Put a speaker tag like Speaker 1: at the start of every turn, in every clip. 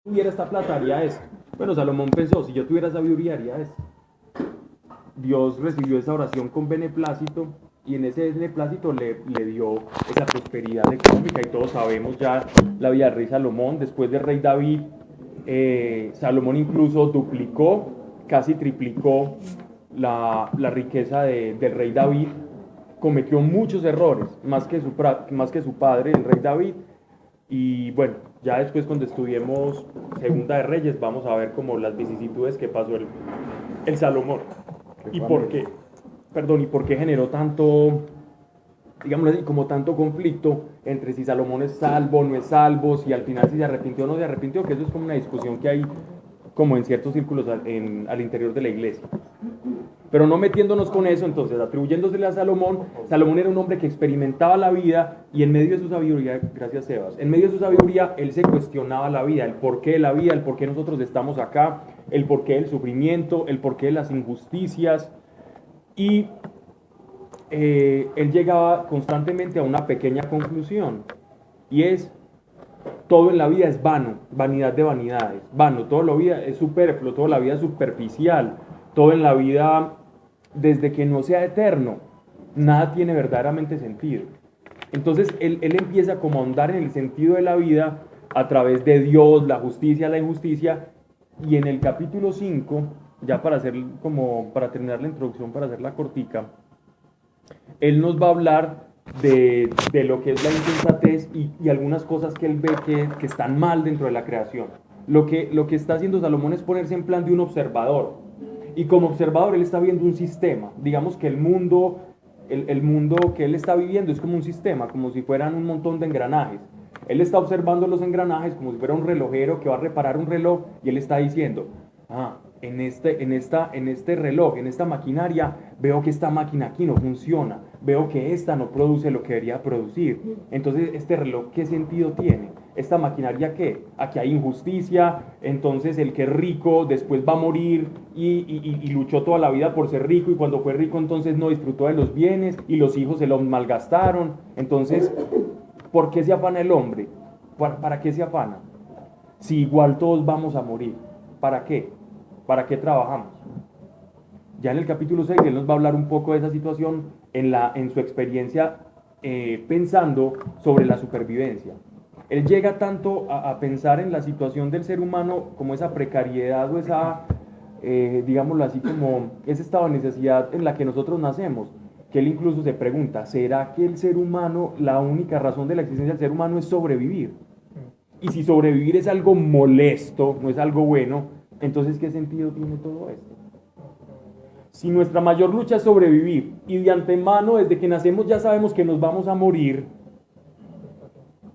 Speaker 1: tuviera esta plata haría esto. Bueno, Salomón pensó, si yo tuviera sabiduría haría esto. Dios recibió esa oración con beneplácito y en ese beneplácito le dio esa prosperidad económica y todos sabemos ya la vida del rey Salomón. Después del rey David, Salomón incluso duplicó, casi triplicó la riqueza del rey David. Cometió muchos errores, más que su padre, el rey David. Y bueno, ya después cuando estudiemos Segunda de Reyes vamos a ver como las vicisitudes que pasó el Salomón. ¿Y por qué? Perdón, ¿y por qué generó tanto, digamos así, como tanto conflicto entre si Salomón es salvo o no es salvo, si al final si se arrepintió o no se arrepintió? Que eso es como una discusión que hay como en ciertos círculos al interior de la iglesia. Pero no metiéndonos con eso, entonces atribuyéndosele a Salomón, Salomón era un hombre que experimentaba la vida y en medio de su sabiduría, gracias Sebas, en medio de su sabiduría él se cuestionaba la vida, el porqué de la vida, el porqué nosotros estamos acá, el porqué del sufrimiento, el porqué de las injusticias y él llegaba constantemente a una pequeña conclusión y es todo en la vida es vano, vanidad de vanidades, vano, todo en la vida es superfluo, toda la vida es superficial, todo en la vida, desde que no sea eterno, nada tiene verdaderamente sentido. Entonces él empieza como a ahondar en el sentido de la vida a través de Dios, la justicia, la injusticia, y en el capítulo 5, ya para hacer como, para terminar la introducción, para hacerla cortica, él nos va a hablar de lo que es la insensatez y algunas cosas que él ve que están mal dentro de la creación. Lo que está haciendo Salomón es ponerse en plan de un observador. Y como observador él está viendo un sistema. Digamos que el mundo que él está viviendo es como un sistema, como si fueran un montón de engranajes. Él está observando los engranajes como si fuera un relojero que va a reparar un reloj y él está diciendo, en este reloj, en esta maquinaria, veo que esta máquina aquí no funciona, veo que esta no produce lo que debería producir. Entonces, ¿este reloj qué sentido tiene? ¿Esta maquinaria qué? Aquí hay injusticia, entonces el que es rico después va a morir y luchó toda la vida por ser rico y cuando fue rico entonces no disfrutó de los bienes y los hijos se los malgastaron. Entonces, ¿por qué se afana el hombre? ¿Para qué se afana? Si igual todos vamos a morir, ¿para qué? ¿Para qué trabajamos? Ya en el capítulo 6 él nos va a hablar un poco de esa situación en su experiencia pensando sobre la supervivencia. Él llega tanto a pensar en la situación del ser humano como esa precariedad o esa, digámoslo así, como ese estado de necesidad en la que nosotros nacemos, que él incluso se pregunta, ¿será que el ser humano, la única razón de la existencia del ser humano es sobrevivir? Y si sobrevivir es algo molesto, no es algo bueno, entonces ¿qué sentido tiene todo esto? Si nuestra mayor lucha es sobrevivir y de antemano desde que nacemos ya sabemos que nos vamos a morir,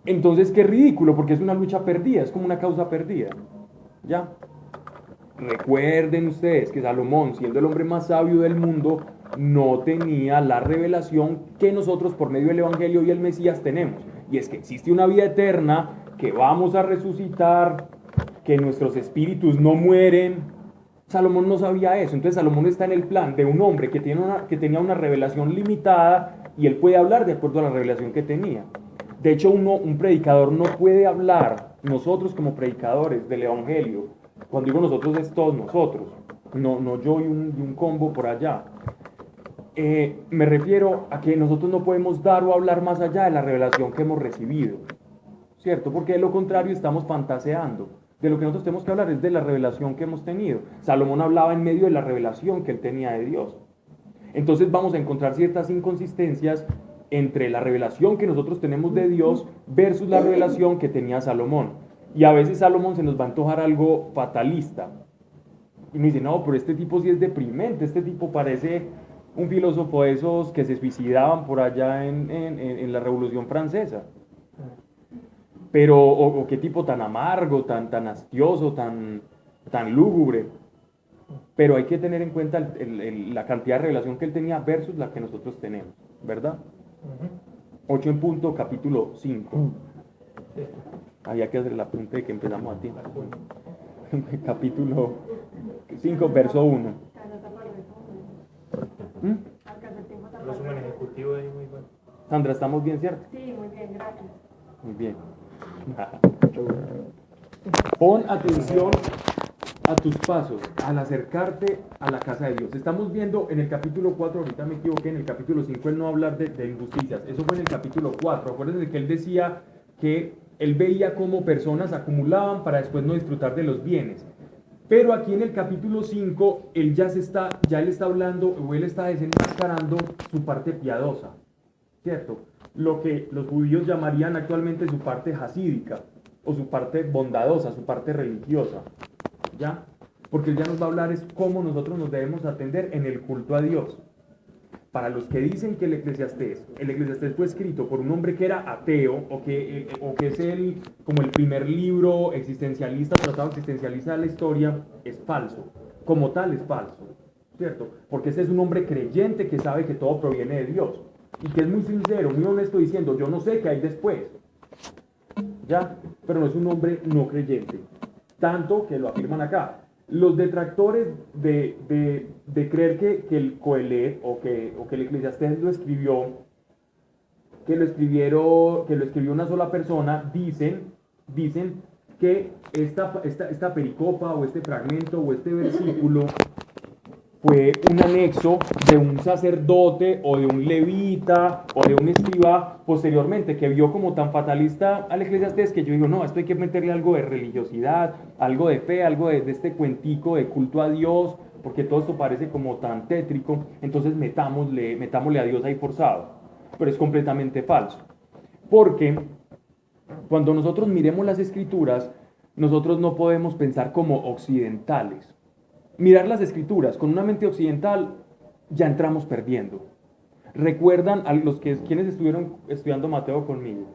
Speaker 1: entonces qué ridículo, porque es una lucha perdida, es como una causa perdida. ¿Ya? Recuerden ustedes que Salomón, siendo el hombre más sabio del mundo, no tenía la revelación que nosotros por medio del Evangelio y el Mesías tenemos. Y es que existe una vida eterna, que vamos a resucitar, que nuestros espíritus no mueren. Salomón no sabía eso. Entonces Salomón está en el plan de un hombre que tenía una revelación limitada y él puede hablar de acuerdo a la revelación que tenía. De hecho, un predicador no puede hablar, nosotros como predicadores del Evangelio, cuando digo nosotros es todos nosotros, no yo y un combo por allá. Me refiero a que nosotros no podemos dar o hablar más allá de la revelación que hemos recibido, ¿cierto? Porque de lo contrario estamos fantaseando. De lo que nosotros tenemos que hablar es de la revelación que hemos tenido. Salomón hablaba en medio de la revelación que él tenía de Dios. Entonces vamos a encontrar ciertas inconsistencias entre la revelación que nosotros tenemos de Dios versus la revelación que tenía Salomón. Y a veces Salomón se nos va a antojar algo fatalista. Y me dice, no, pero este tipo sí es deprimente, este tipo parece un filósofo de esos que se suicidaban por allá en la Revolución Francesa. Pero, o qué tipo tan amargo, tan hastioso, tan lúgubre. Pero hay que tener en cuenta la cantidad de revelación que él tenía versus la que nosotros tenemos, ¿verdad? 8 en punto, capítulo 5. Había que hacer el apunte de que empezamos a ti. Capítulo 5, verso 1.
Speaker 2: Resumen ejecutivo ahí muy bueno.
Speaker 1: Sandra, ¿estamos bien, cierto?
Speaker 3: Sí, muy bien, gracias.
Speaker 1: Muy bien. Pon atención a tus pasos al acercarte a la casa de Dios. Estamos viendo en el capítulo 4, ahorita me equivoqué, en el capítulo 5 él no va a hablar de injusticias, eso fue en el capítulo 4. Acuérdense que él decía que él veía cómo personas acumulaban para después no disfrutar de los bienes. Pero aquí en el capítulo 5 él ya él está hablando, o él está desenmascarando su parte piadosa, ¿cierto? Lo que los judíos llamarían actualmente su parte hasídica, o su parte bondadosa, su parte religiosa. ¿Ya? Porque él ya nos va a hablar es cómo nosotros nos debemos atender en el culto a Dios. Para los que dicen que el Eclesiastés fue escrito por un hombre que era ateo, o que es como el primer libro existencialista, tratado existencialista de la historia, es falso. Como tal es falso, ¿cierto? Porque ese es un hombre creyente que sabe que todo proviene de Dios, y que es muy sincero, muy honesto diciendo, yo no sé qué hay después, ¿ya? Pero no es un hombre no creyente. Tanto que lo afirman acá. Los detractores de creer que el Coelet o que el Eclesiastés lo escribió una sola persona, dicen que esta pericopa o este fragmento o este versículo fue un anexo de un sacerdote o de un levita o de un escriba posteriormente que vio como tan fatalista al Eclesiastés que yo digo, no, esto hay que meterle algo de religiosidad, algo de fe, algo de este cuentico de culto a Dios, porque todo esto parece como tan tétrico, entonces metámosle a Dios ahí forzado. Pero es completamente falso, porque cuando nosotros miremos las escrituras, nosotros no podemos pensar como occidentales. Mirar las escrituras con una mente occidental, ya entramos perdiendo. ¿Recuerdan a quienes estuvieron estudiando Mateo conmigo?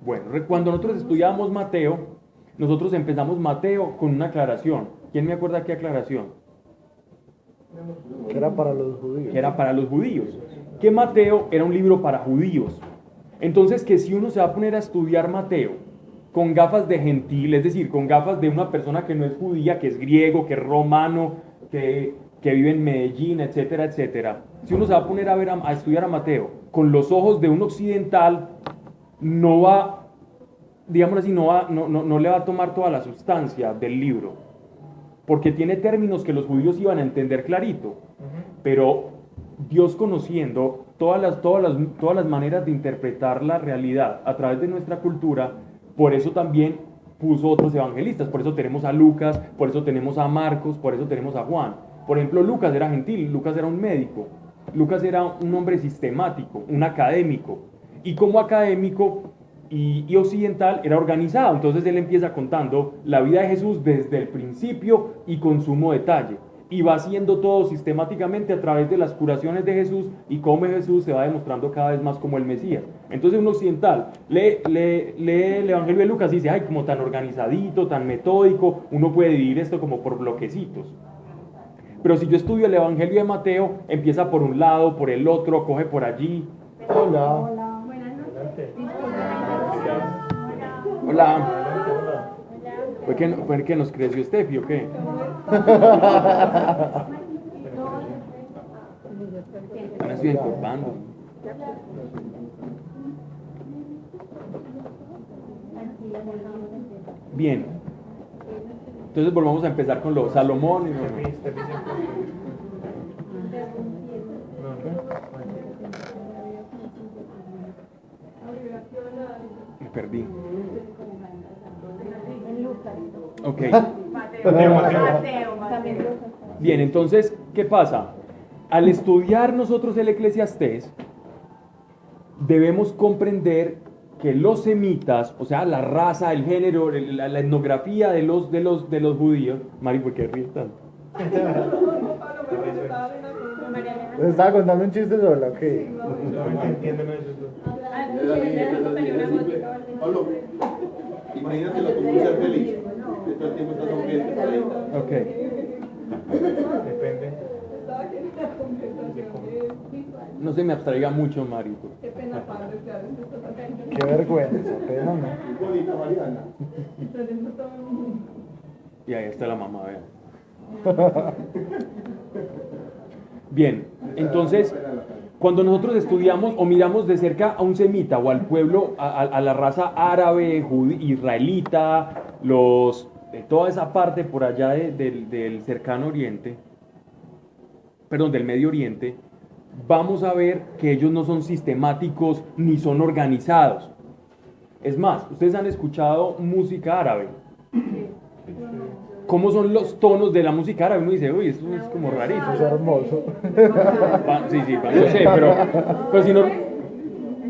Speaker 1: Bueno, cuando nosotros estudiábamos Mateo, nosotros empezamos Mateo con una aclaración. ¿Quién me acuerda qué aclaración?
Speaker 3: Que era para los judíos.
Speaker 1: Que era para los judíos. Que Mateo era un libro para judíos. Entonces, que si uno se va a poner a estudiar Mateo con gafas de gentil, es decir, con gafas de una persona que no es judía, que es griego, que es romano, que vive en Medellín, etcétera, etcétera. Si uno se va a poner a estudiar a Mateo con los ojos de un occidental, no va, digámoslo así, no le va a tomar toda la sustancia del libro, porque tiene términos que los judíos iban a entender clarito, pero Dios, conociendo todas las maneras de interpretar la realidad a través de nuestra cultura, por eso también puso otros evangelistas. Por eso tenemos a Lucas, por eso tenemos a Marcos, por eso tenemos a Juan. Por ejemplo, Lucas era gentil, Lucas era un médico, Lucas era un hombre sistemático, un académico. Y como académico y occidental era organizado. Entonces él empieza contando la vida de Jesús desde el principio y con sumo detalle. Y va haciendo todo sistemáticamente a través de las curaciones de Jesús y cómo Jesús se va demostrando cada vez más como el Mesías. Entonces un occidental lee el Evangelio de Lucas y dice, ay, como tan organizadito, tan metódico, uno puede dividir esto como por bloquecitos. Pero si yo estudio el Evangelio de Mateo, empieza por un lado, por el otro, coge por allí.
Speaker 3: Hola.
Speaker 2: Buenas noches.
Speaker 1: Hola. ¿Fue que nos creció Steffi o qué? Ahora estoy encorvando. Bien. Entonces volvamos a empezar con los Salomón y me perdí. Ok. Bien, entonces, ¿qué pasa? Al estudiar nosotros el Eclesiastés, debemos comprender que los semitas, o sea, la raza, el género, la etnografía de los judíos, Mari, ¿por qué ríes tanto?
Speaker 3: ¿Les estaba contando un chiste sola? ¿Ok?
Speaker 4: Pablo, imagínate como ser feliz. Que todo el tiempo está sonriendo.
Speaker 1: Ok.
Speaker 2: Depende.
Speaker 1: No se me abstraiga mucho, Marito.
Speaker 3: Qué vergüenza, pero no.
Speaker 4: Qué bonita, Mariana.
Speaker 1: Y ahí está la mamá, vean. Bien, entonces, Cuando nosotros estudiamos o miramos de cerca a un semita o al pueblo, a la raza árabe, israelita, toda esa parte por allá del cercano oriente, perdón, del Medio Oriente, vamos a ver que ellos no son sistemáticos ni son organizados. Es más, ustedes han escuchado música árabe. ¿Cómo son los tonos de la música árabe? Uno dice, uy, eso es como rarito.
Speaker 3: Es hermoso.
Speaker 1: Sí, yo sé, pero si no,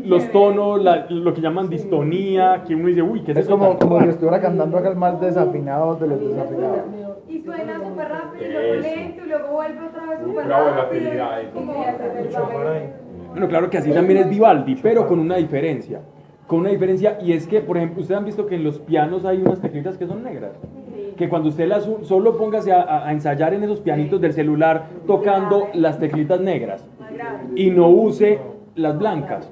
Speaker 1: los tonos, lo que llaman distonía, que uno dice, uy, ¿qué es
Speaker 3: Es
Speaker 1: eso?
Speaker 3: como si estuviera cantando acá el más desafinado de los desafinados.
Speaker 5: Y suena súper rápido, y luego lento, y luego vuelve otra vez súper
Speaker 2: Bravo, la
Speaker 5: rápido.
Speaker 2: habilidad, mucho por ahí.
Speaker 1: Bueno, claro que así también es Vivaldi, pero con una diferencia. Con una diferencia, y es que, por ejemplo, ustedes han visto que en los pianos hay unas teclitas que son negras. Que cuando usted solo póngase a ensayar en esos pianitos del celular tocando las teclitas negras y no use las blancas.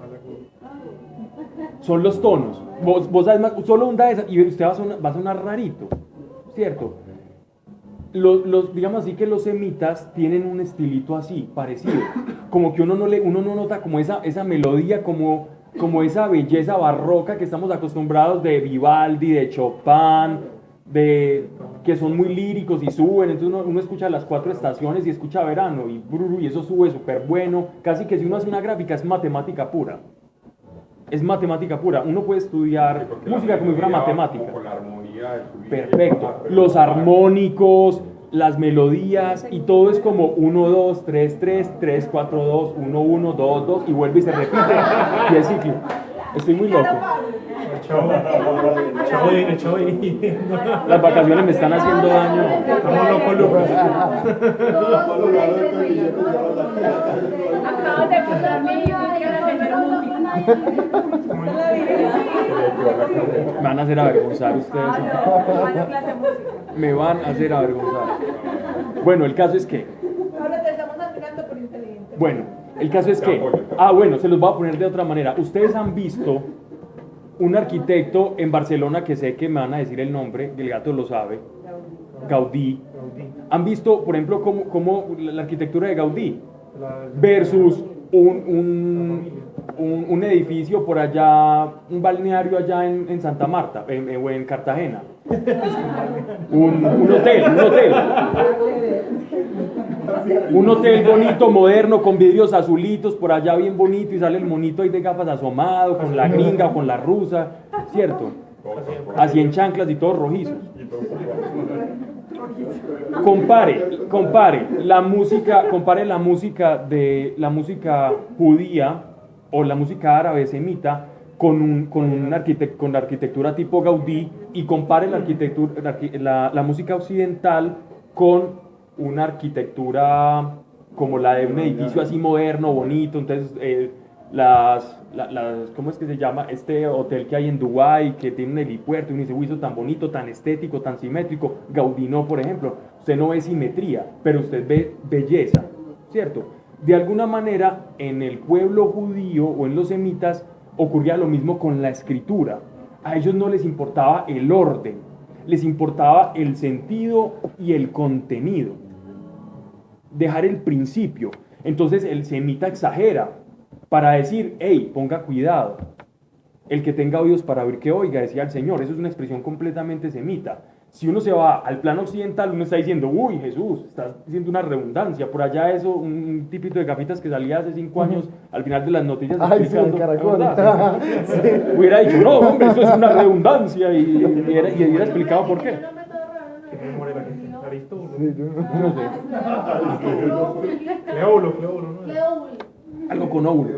Speaker 1: Son los tonos. Vos sabes más, solo onda esa y usted va a sonar rarito, ¿cierto? Digamos así que los semitas tienen un estilito así, parecido. Como que uno no nota como esa melodía, como esa belleza barroca que estamos acostumbrados de Vivaldi, de Chopin, que son muy líricos y suben. Entonces uno escucha las 4 estaciones y escucha verano y eso sube súper bueno. Casi que si uno hace una gráfica es matemática pura. Es matemática pura. Uno puede estudiar música como si fuera matemática.
Speaker 6: Con la armonía de subir.
Speaker 1: Perfecto. Los armónicos, las melodías y todo es como 1, 2, 3, 3, 3, 4, 2, 1, 1, 2, 2 y vuelve y se repite. Y es ciclo. Estoy muy loco.
Speaker 2: El chavo divino.
Speaker 1: Las vacaciones me están haciendo daño.
Speaker 2: Estamos locos, Lucas.
Speaker 5: Acabas de pasar mi vida y
Speaker 1: Me van a hacer avergonzar ustedes. Me van a hacer avergonzar. Bueno, el caso es que...
Speaker 5: Ahora te estamos admirando por inteligente.
Speaker 1: Bueno, el caso es que... bueno, se los voy a poner de otra manera. Ustedes han visto un arquitecto en Barcelona, que sé que me van a decir el nombre, el gato lo sabe, Gaudí. ¿Han visto, por ejemplo, cómo la arquitectura de Gaudí versus un edificio por allá, un balneario allá en Santa Marta o en Cartagena? Un hotel bonito, moderno, con vidrios azulitos, por allá bien bonito, y sale el monito ahí de gafas asomado, con la gringa o con la rusa, ¿cierto? Así en chanclas y todos rojizos. Compare la música judía o la música árabe semita con la arquitectura tipo Gaudí, y compare la música occidental con una arquitectura como la de un edificio así moderno, bonito. Entonces ¿cómo es que se llama? Este hotel que hay en Dubái, que tiene un helipuerto, y uno dice, uy, eso tan bonito, tan estético, tan simétrico. Gaudí no, por ejemplo, usted no ve simetría, pero usted ve belleza, ¿cierto? De alguna manera, en el pueblo judío o en los semitas ocurría lo mismo con la escritura. A ellos no les importaba el orden, les importaba el sentido y el contenido. Dejar el principio. Entonces el semita exagera para decir, hey, ponga cuidado. El que tenga oídos para oír, que oiga, decía el Señor. Eso es una expresión completamente semita. Si uno se va al plano occidental, uno está diciendo, uy, Jesús, estás diciendo una redundancia. Por allá eso, un tipito de gafitas que salía hace 5 años, al final de las noticias explicando,
Speaker 3: sí, caracol.
Speaker 1: Sí. Hubiera dicho, no, hombre, eso es una redundancia, y hubiera explicado por qué. No sé.
Speaker 2: Cleóbulo, ¿no?
Speaker 1: Algo con óvulo.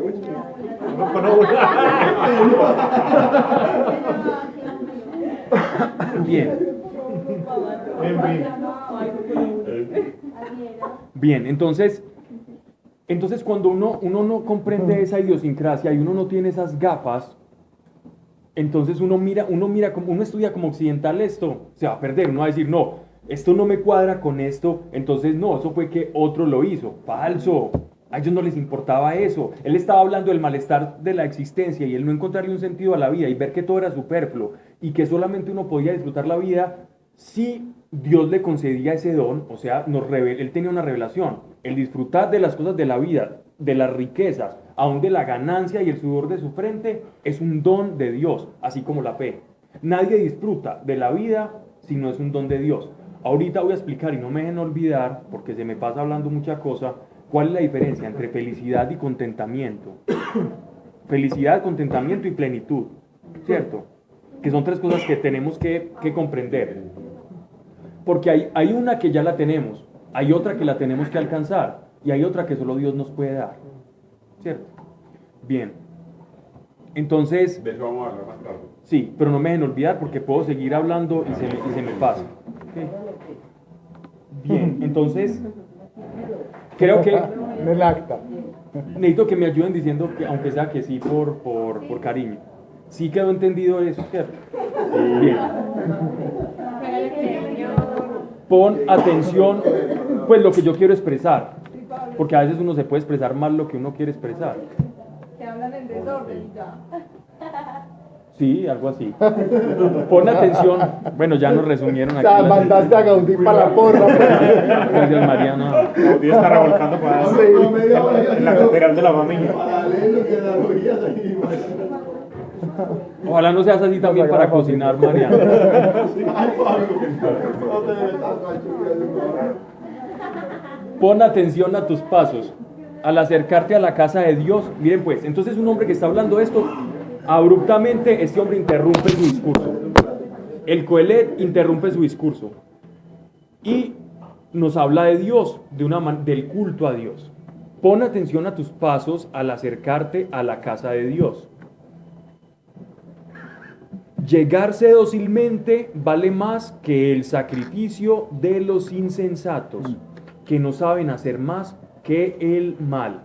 Speaker 1: Bien. Bien, entonces cuando uno no comprende esa idiosincrasia y uno no tiene esas gafas, entonces uno estudia como occidental, esto se va a perder. Uno va a decir, no, esto no me cuadra con esto, entonces no, eso fue que otro lo hizo. Falso. A ellos no les importaba eso. Él estaba hablando del malestar de la existencia y el no encontrarle un sentido a la vida y ver que todo era superfluo y que solamente uno podía disfrutar la vida si Dios le concedía ese don, o sea, él tenía una revelación, el disfrutar de las cosas de la vida, de las riquezas, aún de la ganancia y el sudor de su frente, es un don de Dios, así como la fe. Nadie disfruta de la vida si no es un don de Dios. Ahorita voy a explicar, y no me dejen olvidar, porque se me pasa hablando mucha cosa, cuál es la diferencia entre felicidad y contentamiento. Felicidad, contentamiento y plenitud, ¿cierto? Que son tres cosas que tenemos que comprender. Porque hay una que ya la tenemos, hay otra que la tenemos que alcanzar, y hay otra que solo Dios nos puede dar, ¿cierto? Bien. Entonces...
Speaker 6: De eso vamos a hablar más tarde.
Speaker 1: Sí, pero no me dejen olvidar porque puedo seguir hablando y se me pasa. ¿Okay? Bien, entonces, creo que
Speaker 3: En el acta.
Speaker 1: necesito que me ayuden diciendo que, aunque sea que sí, por cariño. Sí quedó entendido eso, ¿cierto? Bien. Pon atención, pues lo que yo quiero expresar, porque a veces uno se puede expresar mal lo que uno quiere expresar.
Speaker 5: Que hablan en desorden ya.
Speaker 1: Sí, algo así. Pon atención. Bueno, ya nos resumieron
Speaker 3: O
Speaker 1: aquí.
Speaker 3: sea, mandaste a Gaudí para la porra.
Speaker 1: Gracias, Mariana.
Speaker 2: Gaudí está revolcando para en la catedral de la familia.
Speaker 4: Paralelo que la orillas ahí.
Speaker 1: Ojalá no seas así también para cocinar, Mariana.
Speaker 4: Ay, Pablo, no te metas, macho.
Speaker 1: Pon atención a tus pasos al acercarte a la casa de Dios. Miren pues, entonces un hombre que está hablando esto, abruptamente este hombre interrumpe su discurso. El Coelet interrumpe su discurso y nos habla de Dios, del culto a Dios. Pon atención a tus pasos al acercarte a la casa de Dios. Llegarse dócilmente vale más que el sacrificio de los insensatos, que no saben hacer más que el mal.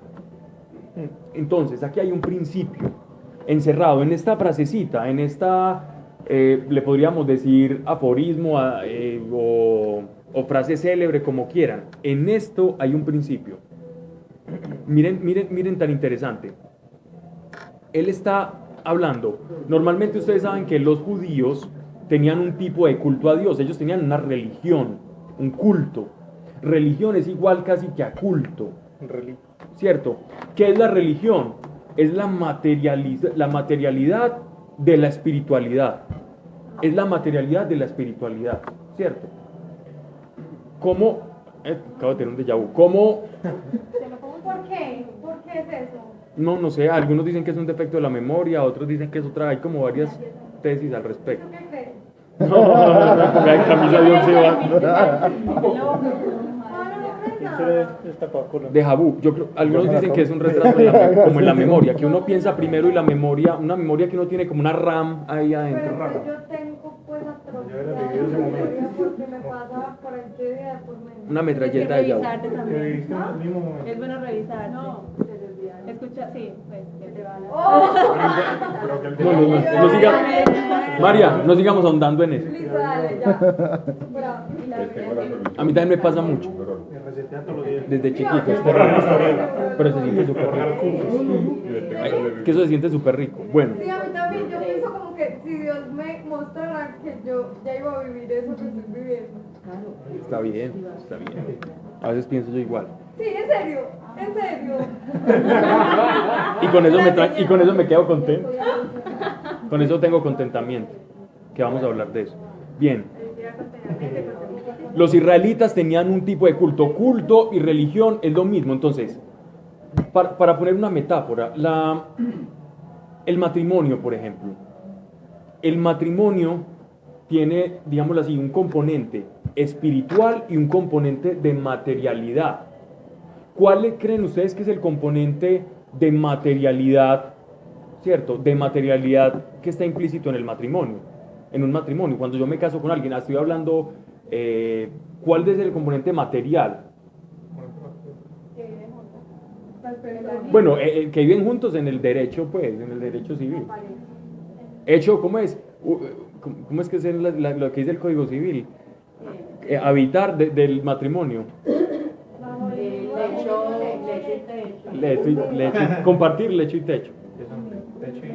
Speaker 1: Entonces, aquí hay un principio encerrado en esta frasecita, en esta, le podríamos decir aforismo o frase célebre, como quieran. En esto hay un principio. Miren tan interesante. Él está hablando. Normalmente ustedes saben que los judíos tenían un tipo de culto a Dios. Ellos tenían una religión, un culto. Religión es igual casi que a culto. ¿Cierto? ¿Qué es la religión? Es la materialidad de la espiritualidad. Es la materialidad de la espiritualidad. ¿Cierto? ¿Cómo? Acabo de tener un déjà vu. ¿Cómo?
Speaker 5: ¿Por qué? ¿Por qué es eso?
Speaker 1: No sé, algunos dicen que es un defecto de la memoria, otros dicen que es otra, hay como varias tesis al respecto.
Speaker 5: ¿Tú qué crees?
Speaker 1: No, porque hay camisa de once va. De Jabú. Algunos dicen que es un retraso como en la memoria, que uno piensa primero y la memoria, una memoria que uno tiene como una RAM ahí adentro.
Speaker 5: Pero yo tengo pues atrofiada porque me pasa por el día por menos.
Speaker 1: Una metralleta de Jabú.
Speaker 7: Revisarte también. Es bueno revisarte. Escucha, sí, pues, que te va a
Speaker 1: No sigamos, María, no sigamos ahondando en eso.
Speaker 5: Listo, dale, ya. Bravo.
Speaker 1: A mí también me pasa mucho. Desde chiquito, es terrible. Pero se siente súper rico. Que eso se siente súper rico. Bueno,
Speaker 5: Sí, a mí también, yo pienso como que si Dios me mostrara que yo ya iba a vivir eso que estoy viviendo.
Speaker 1: está bien, está bien. A veces pienso yo igual.
Speaker 5: Sí, en serio, en serio.
Speaker 1: Y con eso me quedo contento. Con eso tengo contentamiento. Que vamos a hablar de eso. Bien. Los israelitas tenían un tipo de culto. Culto y religión es lo mismo. Entonces, para poner una metáfora, el matrimonio, por ejemplo. El matrimonio tiene, digámoslo así, un componente espiritual y un componente de materialidad. ¿Cuál creen ustedes que es el componente de materialidad, cierto? De materialidad que está implícito en el matrimonio. En un matrimonio, cuando yo me caso con alguien, estoy hablando, ¿cuál es el componente material? Bueno, que viven juntos en el derecho, pues, en el derecho civil. Hecho, ¿cómo es? ¿Cómo es que es lo que dice el Código Civil? Habitar del matrimonio. Compartir lecho y techo.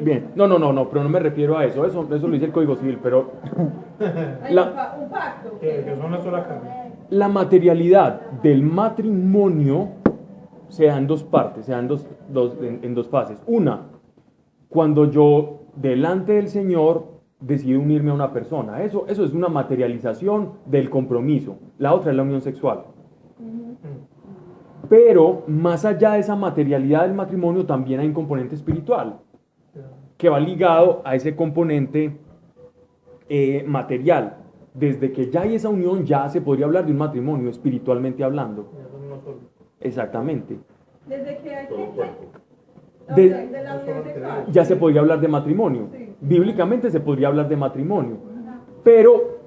Speaker 1: Bien, no, pero no me refiero a eso lo dice el Código Civil, pero
Speaker 5: Hay un pacto.
Speaker 2: Que son una sola carne.
Speaker 1: la materialidad del matrimonio se da en dos partes, se da en dos fases. Una, cuando yo delante del Señor decido unirme a una persona, eso es una materialización del compromiso. La otra es la unión sexual. Pero más allá de esa materialidad del matrimonio también hay un componente espiritual que va ligado a ese componente material. Desde que ya hay esa unión, ya se podría hablar de un matrimonio espiritualmente hablando. Exactamente.
Speaker 5: Desde que hay
Speaker 1: De-
Speaker 5: de la unión sexual.
Speaker 1: Ya se podría hablar de matrimonio.
Speaker 5: Sí.
Speaker 1: Bíblicamente se podría hablar de matrimonio. Pero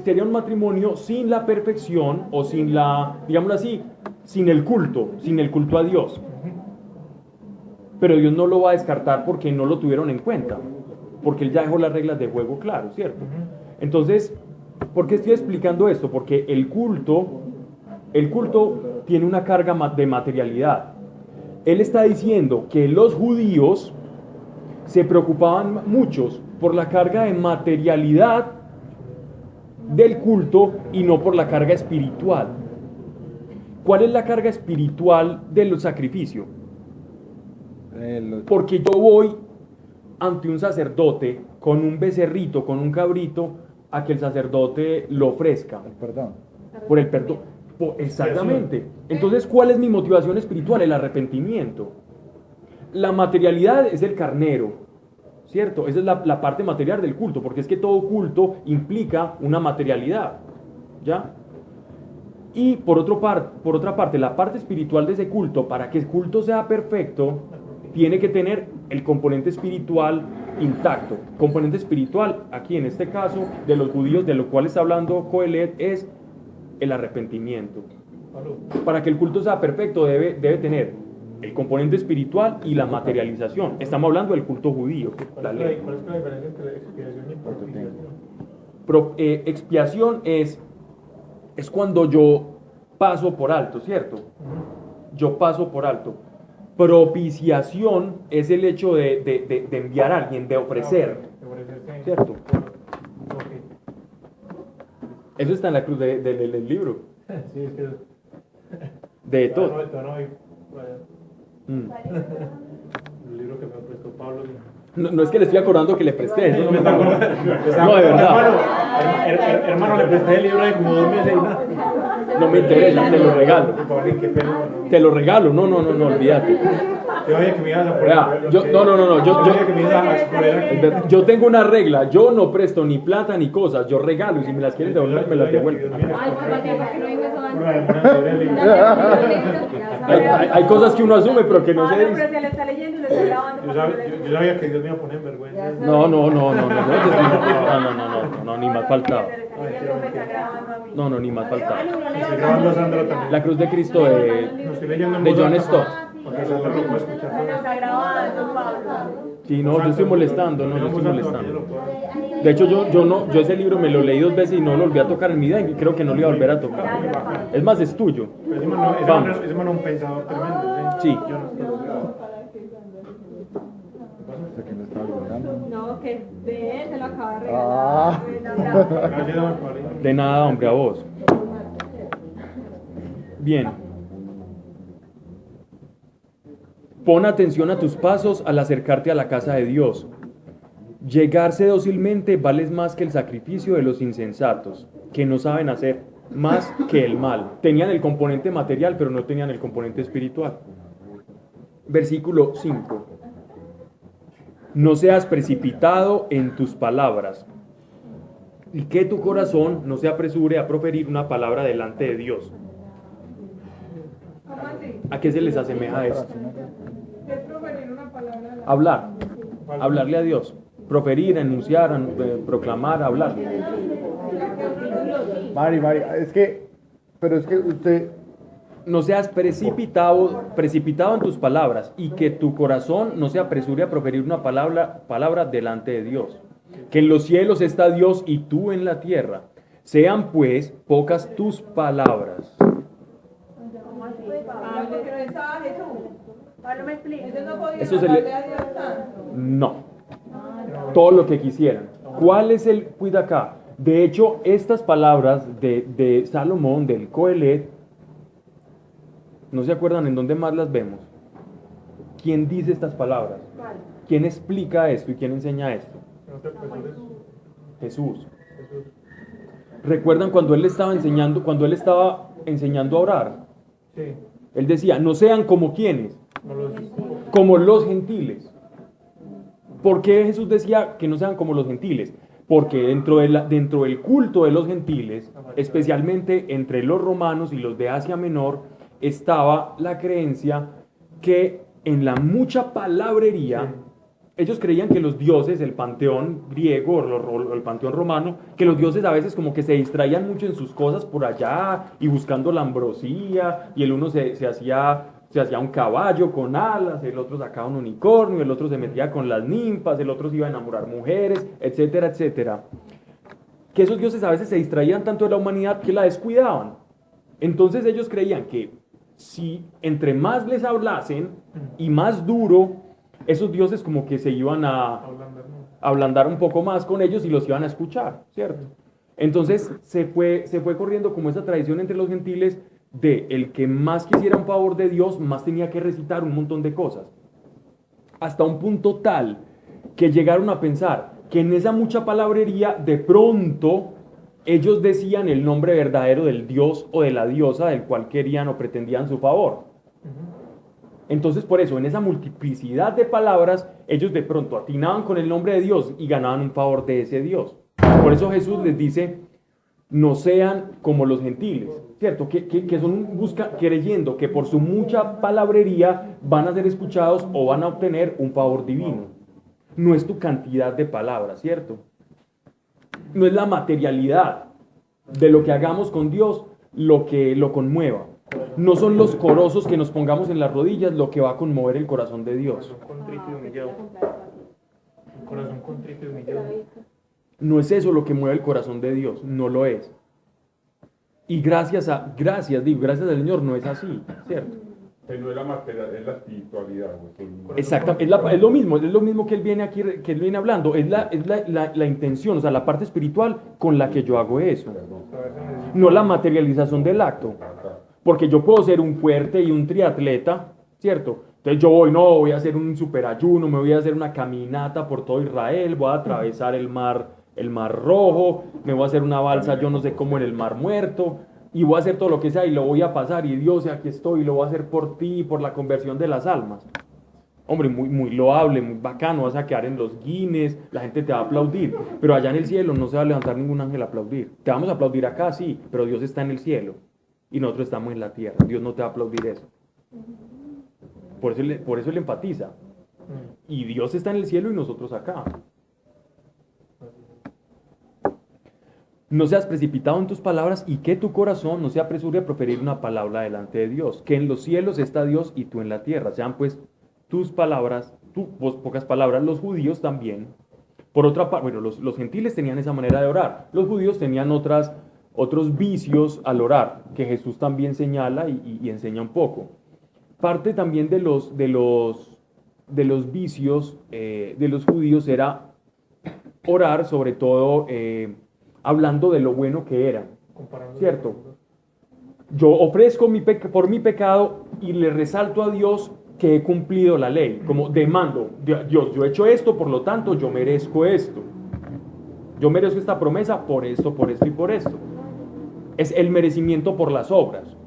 Speaker 1: sería un matrimonio sin la perfección o sin la, digámoslo así, sin el culto a Dios. Pero Dios no lo va a descartar porque no lo tuvieron en cuenta, porque Él ya dejó las reglas de juego claro, ¿cierto? Entonces, ¿por qué estoy explicando esto? Porque el culto tiene una carga de materialidad. Él está diciendo que los judíos se preocupaban muchos por la carga de materialidad del culto y no por la carga espiritual. ¿Cuál es la carga espiritual del sacrificio? Porque yo voy ante un sacerdote con un becerrito, con un cabrito, a que el sacerdote lo ofrezca.
Speaker 3: Perdón.
Speaker 1: Por el perdón. Exactamente. Entonces, ¿cuál es mi motivación espiritual? El arrepentimiento. La materialidad es el carnero, ¿cierto? Esa es la parte material del culto, porque es que todo culto implica una materialidad, ¿ya? Y por otra parte, la parte espiritual de ese culto, para que el culto sea perfecto, tiene que tener el componente espiritual intacto. Componente espiritual, aquí en este caso, de los judíos, de lo cual está hablando Coelet, es el arrepentimiento. Para que el culto sea perfecto, debe tener el componente espiritual y la materialización. Estamos hablando del culto judío. La ley.
Speaker 2: ¿Cuál es la diferencia entre expiación y propiciación?
Speaker 1: Expiación es cuando yo paso por alto, ¿cierto? Yo paso por alto. Propiciación es el hecho de enviar a alguien, de ofrecer, ¿cierto? Eso está en la cruz del libro.
Speaker 2: Sí, es que...
Speaker 1: De todo.
Speaker 2: El libro que me prestó Pablo.
Speaker 1: No es que le estoy acordando que le presté. Eso no,
Speaker 2: Me está acordando.
Speaker 1: no, de verdad.
Speaker 2: Hermano, le presté el libro de como 2 meses y nada.
Speaker 1: No me interesa, te lo regalo.
Speaker 2: Qué pena, ¿no?
Speaker 1: Te lo regalo. No, olvídate.
Speaker 2: Yo sabía que me ibas a poner.
Speaker 1: Vea, yo
Speaker 2: sabía que me ibas a exponer aquí.
Speaker 1: yo tengo una regla. Yo no presto ni plata ni cosas. Yo regalo y si me las quieren devolver, me las devuelven.
Speaker 7: Ay, papá, que no digo eso antes.
Speaker 1: Hay cosas que uno asume, pero que no se
Speaker 7: Pero
Speaker 1: dice.
Speaker 7: se le está leyendo y le está grabando.
Speaker 2: Yo sabía que Dios me iba a poner en vergüenza.
Speaker 1: No, ni más faltaba. No, ni más faltaba.
Speaker 2: Estoy grabando a Sandra también.
Speaker 1: La cruz de Cristo
Speaker 2: Lo estoy leyendo en
Speaker 1: de
Speaker 2: voz
Speaker 1: John
Speaker 2: alta
Speaker 1: Stott.
Speaker 2: para que Sandra lo pueda escuchar.
Speaker 7: Está grabando, Pablo.
Speaker 1: Sí, no, yo estoy molestando, no, yo estoy molestando. De hecho, yo ese libro me lo leí 2 veces y no lo volví a tocar en mi vida y creo que no lo iba a volver a tocar. Es más, es tuyo.
Speaker 2: Ese
Speaker 1: Vamos.
Speaker 2: man es un pensador tremendo.
Speaker 1: Sí.
Speaker 2: Yo no estoy.
Speaker 7: No, que de él se lo acaba de
Speaker 3: Ah.
Speaker 7: regalar.
Speaker 2: Gracias, don Pablo.
Speaker 1: De nada, hombre, a vos. Bien. Pon atención a tus pasos al acercarte a la casa de Dios. Llegarse dócilmente vale más que el sacrificio de los insensatos, que no saben hacer más que el mal. Tenían el componente material, pero no tenían el componente espiritual. Versículo 5. No seas precipitado en tus palabras, y que tu corazón no se apresure a proferir una palabra delante de Dios.
Speaker 5: ¿Cómo así?
Speaker 1: ¿A qué se les asemeja esto?
Speaker 5: Es proferir una palabra.
Speaker 1: Hablarle a Dios, proferir, enunciar, proclamar, hablar.
Speaker 3: Mari, pero es que usted,
Speaker 1: No seas precipitado en tus palabras, y que tu corazón no se apresure a proferir una palabra delante de Dios. Que en los cielos está Dios y tú en la tierra. Sean pues pocas tus palabras.
Speaker 5: ¿Cómo así? Porque no estaba Jesús.
Speaker 7: Pablo me explica.
Speaker 1: Eso se le... No. Todo lo que quisieran. ¿Cuál es el quid acá? De hecho, estas palabras de Salomón, del Coelet, ¿no se acuerdan en dónde más las vemos? ¿Quién dice estas palabras? ¿Quién explica esto y quién enseña esto? Jesús. ¿Recuerdan cuando él estaba enseñando a orar?
Speaker 2: Sí.
Speaker 1: Él decía, no sean como quienes, como los gentiles. ¿Por qué Jesús decía que no sean como los gentiles? Porque dentro del culto de los gentiles, especialmente entre los romanos y los de Asia Menor, estaba la creencia que en la mucha palabrería, ellos creían que los dioses, el panteón griego o el panteón romano, que los dioses a veces como que se distraían mucho en sus cosas por allá y buscando la ambrosía, y el uno se hacía un caballo con alas, el otro sacaba un unicornio, el otro se metía con las ninfas, el otro se iba a enamorar mujeres, etcétera, etcétera. Que esos dioses a veces se distraían tanto de la humanidad que la descuidaban. Entonces ellos creían que si entre más les hablasen y más duro, esos dioses como que se iban a ablandar un poco más con ellos y los iban a escuchar, ¿cierto? Entonces se fue corriendo como esa tradición entre los gentiles de el que más quisiera un favor de Dios, más tenía que recitar un montón de cosas. Hasta un punto tal que llegaron a pensar que en esa mucha palabrería de pronto ellos decían el nombre verdadero del dios o de la diosa del cual querían o pretendían su favor. Entonces por eso en esa multiplicidad de palabras ellos de pronto atinaban con el nombre de Dios y ganaban un favor de ese Dios. Por eso Jesús les dice, no sean como los gentiles, ¿cierto? Que son creyendo que por su mucha palabrería van a ser escuchados o van a obtener un favor divino. No es tu cantidad de palabras, ¿cierto? No es la materialidad de lo que hagamos con Dios lo que lo conmueva. No son los corosos que nos pongamos en las rodillas lo que va a conmover el corazón de Dios.
Speaker 2: Contrito y humillado. Corazón contrito y humillado.
Speaker 1: No es eso lo que mueve el corazón de Dios, no lo es. Y gracias al Señor no es así, ¿cierto?
Speaker 6: No es la material, es la espiritualidad.
Speaker 1: Exacto, es lo mismo que él viene aquí, que él viene hablando, es la intención, o sea, la parte espiritual con la que yo hago eso. No la materialización del acto. Porque yo puedo ser un fuerte y un triatleta, ¿cierto? Entonces yo voy a hacer un superayuno, me voy a hacer una caminata por todo Israel, voy a atravesar el mar Rojo, me voy a hacer una balsa, yo no sé cómo, en el Mar Muerto, y voy a hacer todo lo que sea y lo voy a pasar, y Dios, aquí estoy, y lo voy a hacer por ti y por la conversión de las almas. Hombre, muy, muy loable, muy bacano, vas a quedar en los Guinness, la gente te va a aplaudir, pero allá en el cielo no se va a levantar ningún ángel a aplaudir. Te vamos a aplaudir acá, sí, pero Dios está en el cielo y nosotros estamos en la tierra. Dios no te va a aplaudir eso. Por eso él enfatiza. Y Dios está en el cielo y nosotros acá. No seas precipitado en tus palabras y que tu corazón no se apresure a proferir una palabra delante de Dios. Que en los cielos está Dios y tú en la tierra. Sean pues tus palabras, pocas palabras, los judíos también. Por otra parte, bueno, los gentiles tenían esa manera de orar. Los judíos tenían otros vicios al orar, que Jesús también señala y enseña un poco. Parte también de los vicios de los judíos era orar, sobre todo hablando de lo bueno que eran, ¿cierto? Yo ofrezco por mi pecado y le resalto a Dios que he cumplido la ley, como demando, Dios, yo he hecho esto, por lo tanto yo merezco esto. Yo merezco esta promesa por esto y por esto. Es el merecimiento por las obras.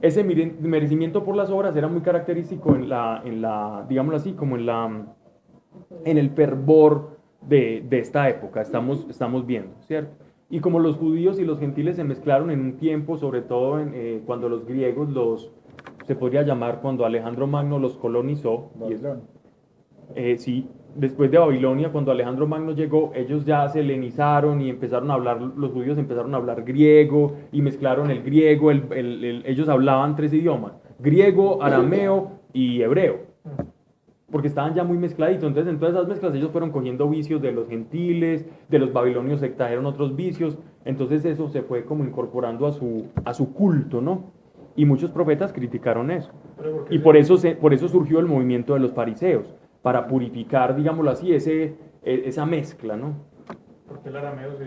Speaker 1: Ese merecimiento por las obras era muy característico digámoslo así, como en el fervor de esta época, estamos viendo, ¿cierto? Y como los judíos y los gentiles se mezclaron en un tiempo, sobre todo cuando los griegos se podría llamar cuando Alejandro Magno los colonizó. Sí, después de Babilonia, cuando Alejandro Magno llegó, ellos ya se helenizaron y los judíos empezaron a hablar griego y mezclaron el griego, ellos hablaban 3 idiomas, griego, arameo y hebreo, porque estaban ya muy mezcladitos. Entonces en todas esas mezclas ellos fueron cogiendo vicios de los gentiles, de los babilonios se trajeron otros vicios, entonces eso se fue como incorporando a su culto, ¿no? Y muchos profetas criticaron eso.
Speaker 2: Pero ¿por qué
Speaker 1: Y por eso surgió el movimiento de los fariseos, para purificar, digámoslo así, esa mezcla, ¿no?
Speaker 2: porque el arameo se...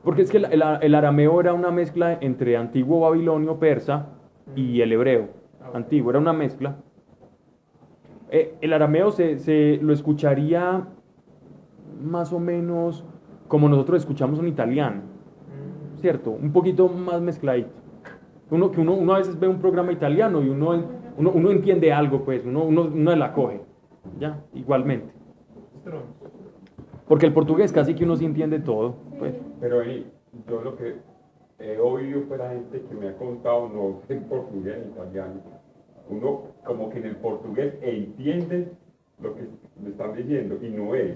Speaker 1: Porque es que el arameo era una mezcla entre antiguo babilonio persa y el hebreo antiguo, era una mezcla. El arameo se lo escucharía más o menos como nosotros escuchamos un italiano, ¿cierto? Un poquito más mezcladito. Uno a veces ve un programa italiano y uno entiende algo, pues, uno la coge, ¿ya? Igualmente. Porque el portugués casi que uno sí entiende todo, pues.
Speaker 6: Pero yo lo que he oído fue la gente que me ha contado, no en portugués ni italiano, uno como que en el portugués entiende lo que me están diciendo y no es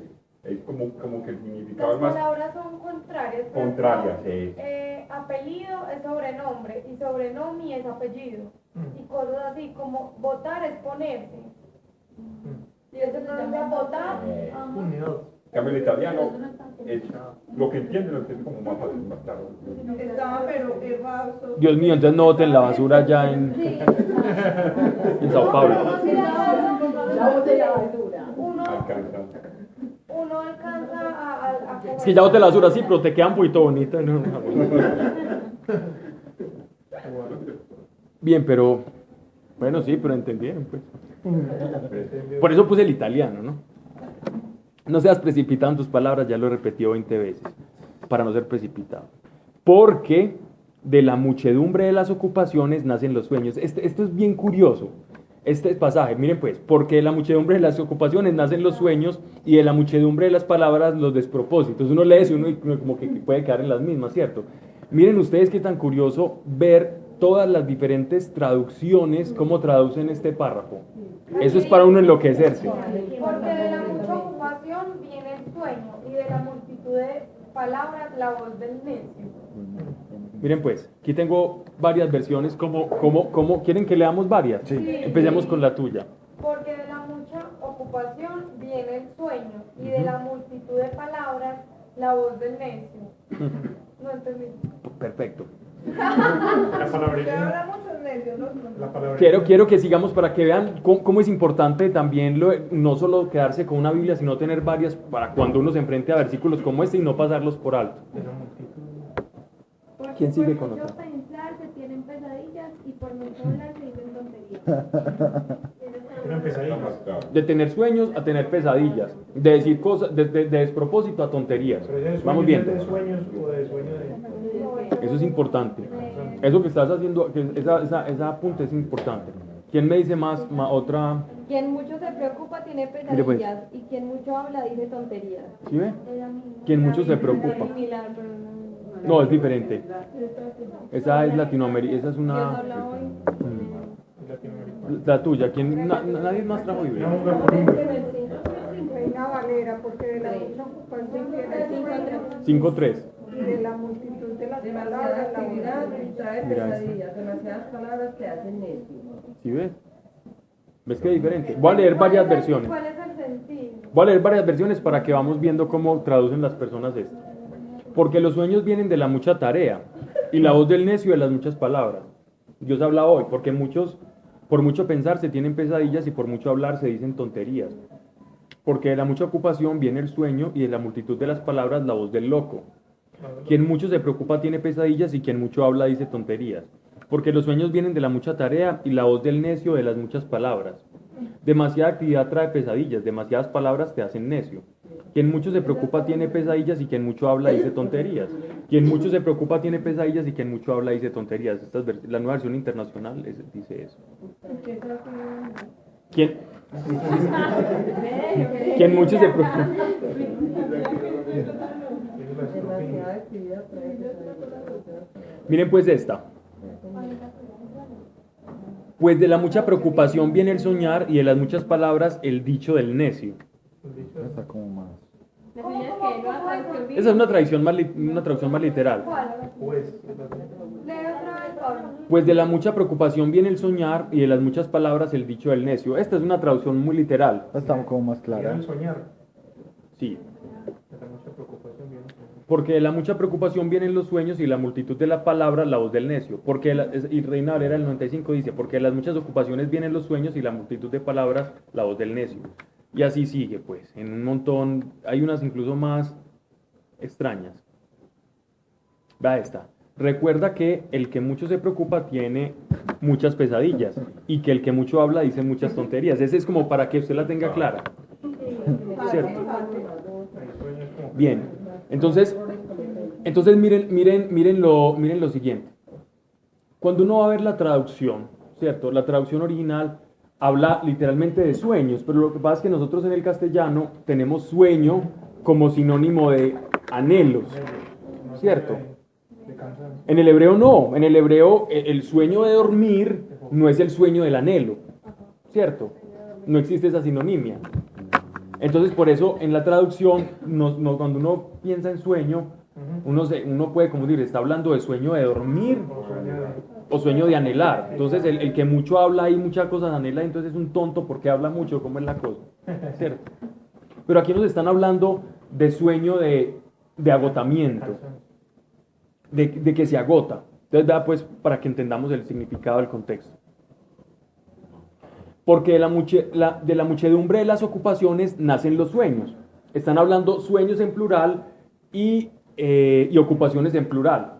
Speaker 6: como que el significado
Speaker 5: Las
Speaker 6: es más
Speaker 5: palabras son contrarias. por
Speaker 6: contrarias.
Speaker 5: ejemplo, apellido es sobrenombre y sobrenombre es apellido. Y cosas así como votar es ponerse. Y eso se pronuncia votar.
Speaker 2: Unidos.
Speaker 6: En cambio, el italiano es lo que entiende, lo entiende como más fácil, más claro.
Speaker 5: Estaba pero errado.
Speaker 1: Dios mío, entonces no boten la basura ya en Sao Paulo.
Speaker 5: Uno alcanza a
Speaker 1: Es que ya boten la basura sí, pero te queda un poquito bonita, ¿no? Bien, pero bueno, sí, pero entendieron, pues. Por eso puse el italiano, ¿no? No seas precipitado en tus palabras, ya lo he repetido 20 veces, para no ser precipitado. Porque de la muchedumbre de las ocupaciones nacen los sueños. Esto es bien curioso, este pasaje. Miren pues, porque de la muchedumbre de las ocupaciones nacen los sueños y de la muchedumbre de las palabras los despropósitos. Uno lee eso y uno como que puede quedar en las mismas, ¿cierto? Miren ustedes qué tan curioso ver todas las diferentes traducciones, cómo traducen este párrafo. Eso es para uno enloquecerse.
Speaker 5: Porque de la mucha ocupación viene el sueño y de la multitud de palabras la voz del necio.
Speaker 1: Miren pues, aquí tengo varias versiones. ¿Cómo quieren que leamos varias?
Speaker 3: Sí.
Speaker 1: Empecemos con la tuya.
Speaker 5: Porque de la mucha ocupación viene el sueño y de la multitud de palabras la voz del necio. No entendí.
Speaker 1: Perfecto.
Speaker 2: La palabrería.
Speaker 5: Habla muchos necios, ¿no?
Speaker 2: La palabrería.
Speaker 1: Quiero que sigamos para que vean cómo es importante también no solo quedarse con una Biblia, sino tener varias para cuando uno se enfrente a versículos como este y no pasarlos por alto.
Speaker 2: Esa multitud.
Speaker 5: Porque
Speaker 1: ¿Quién sigue
Speaker 5: por
Speaker 1: con
Speaker 5: mucho
Speaker 1: otra?
Speaker 5: pensar se tienen pesadillas y por mucho hablar se dicen tonterías.
Speaker 2: Pero empezadillas.
Speaker 1: De tener sueños a tener pesadillas, de decir cosas, de despropósito a tonterías.
Speaker 2: Pero ese
Speaker 1: Vamos
Speaker 2: sueño es
Speaker 1: bien.
Speaker 2: de sueños o de sueño de...
Speaker 1: Eso es importante. Eso que estás haciendo, ese apunte es importante. ¿Quién me dice más otra?
Speaker 5: Quien mucho se preocupa tiene
Speaker 1: Mire, pues.
Speaker 5: pesadillas y quien mucho habla dice tonterías.
Speaker 1: ¿Sí ve? Quien mucho se preocupa.
Speaker 5: Similar, pero no.
Speaker 1: No, es diferente. Esa es Latinoamérica, esa es
Speaker 5: Dios
Speaker 1: una...
Speaker 5: habla hoy.
Speaker 1: La tuya, nadie más trajo Biblia.
Speaker 2: Una mujer por hombre.
Speaker 8: Reina Valera, porque de la mucha ocupación viene
Speaker 1: 5.3.
Speaker 8: y de la multitud de las
Speaker 9: Demasiada
Speaker 8: palabras, la
Speaker 9: actividad
Speaker 8: voz.
Speaker 9: trae
Speaker 1: Mira
Speaker 9: pesadillas, demasiadas palabras te hacen necio.
Speaker 1: ¿Sí ves? ¿Ves qué diferente? Voy a leer varias versiones.
Speaker 5: ¿Cuál es el sentido?
Speaker 1: Voy a leer varias versiones para que vamos viendo cómo traducen las personas esto. Porque los sueños vienen de la mucha tarea y la voz del necio de las muchas palabras. Dios habla hoy, porque por mucho pensar se tienen pesadillas y por mucho hablar se dicen tonterías. Porque de la mucha ocupación viene el sueño y de la multitud de las palabras la voz del loco. Quien mucho se preocupa tiene pesadillas y quien mucho habla dice tonterías. Porque los sueños vienen de la mucha tarea y la voz del necio de las muchas palabras. Demasiada actividad trae pesadillas, demasiadas palabras te hacen necio. Quien mucho se preocupa tiene pesadillas y quien mucho habla dice tonterías. Quien mucho se preocupa tiene pesadillas y quien mucho habla dice tonterías. La nueva versión internacional dice eso. Quien mucho se preocupa.
Speaker 9: Demasiada actividad trae pesadillas.
Speaker 1: Miren pues esta. Pues de la mucha preocupación viene el soñar y de las muchas palabras el dicho del necio.
Speaker 3: Está como más.
Speaker 1: Esa es una traducción más literal.
Speaker 5: ¿Cuál?
Speaker 2: Pues,
Speaker 5: Lee otra vez, Pablo.
Speaker 1: Pues de la mucha preocupación viene el soñar y de las muchas palabras el dicho del necio. Esta es una traducción muy literal.
Speaker 3: Está como más
Speaker 2: era
Speaker 3: clara.
Speaker 2: el soñar.
Speaker 1: Sí.
Speaker 2: De la mucha preocupación viene el soñar.
Speaker 1: porque de la mucha preocupación vienen los sueños y la multitud de la palabra la voz del necio. Y Reina Valera el 95 dice, porque de las muchas ocupaciones vienen los sueños y la multitud de palabras la voz del necio. Y así sigue, pues, en un montón, hay unas incluso más extrañas. Vea esta. Recuerda que el que mucho se preocupa tiene muchas pesadillas y que el que mucho habla dice muchas tonterías. Ese es como para que usted la tenga clara. ¿Cierto? Bien. Entonces miren lo siguiente. Cuando uno va a ver la traducción, ¿cierto? La traducción original habla literalmente de sueños, pero lo que pasa es que nosotros en el castellano tenemos sueño como sinónimo de anhelos, ¿cierto? En el hebreo no, en el hebreo el sueño de dormir no es el sueño del anhelo, ¿cierto? No existe esa sinonimia. Entonces por eso en la traducción, cuando uno piensa en sueño, uno puede como decir, está hablando de sueño de dormir o sueño de anhelar. Entonces el que mucho habla y muchas cosas anhela, entonces es un tonto porque habla mucho, ¿cómo es la cosa? ¿Cierto? Pero aquí nos están hablando de sueño de agotamiento. De que se agota. Entonces, da pues para que entendamos el significado del contexto. Porque de la muchedumbre de las ocupaciones nacen los sueños. Están hablando sueños en plural y ocupaciones en plural.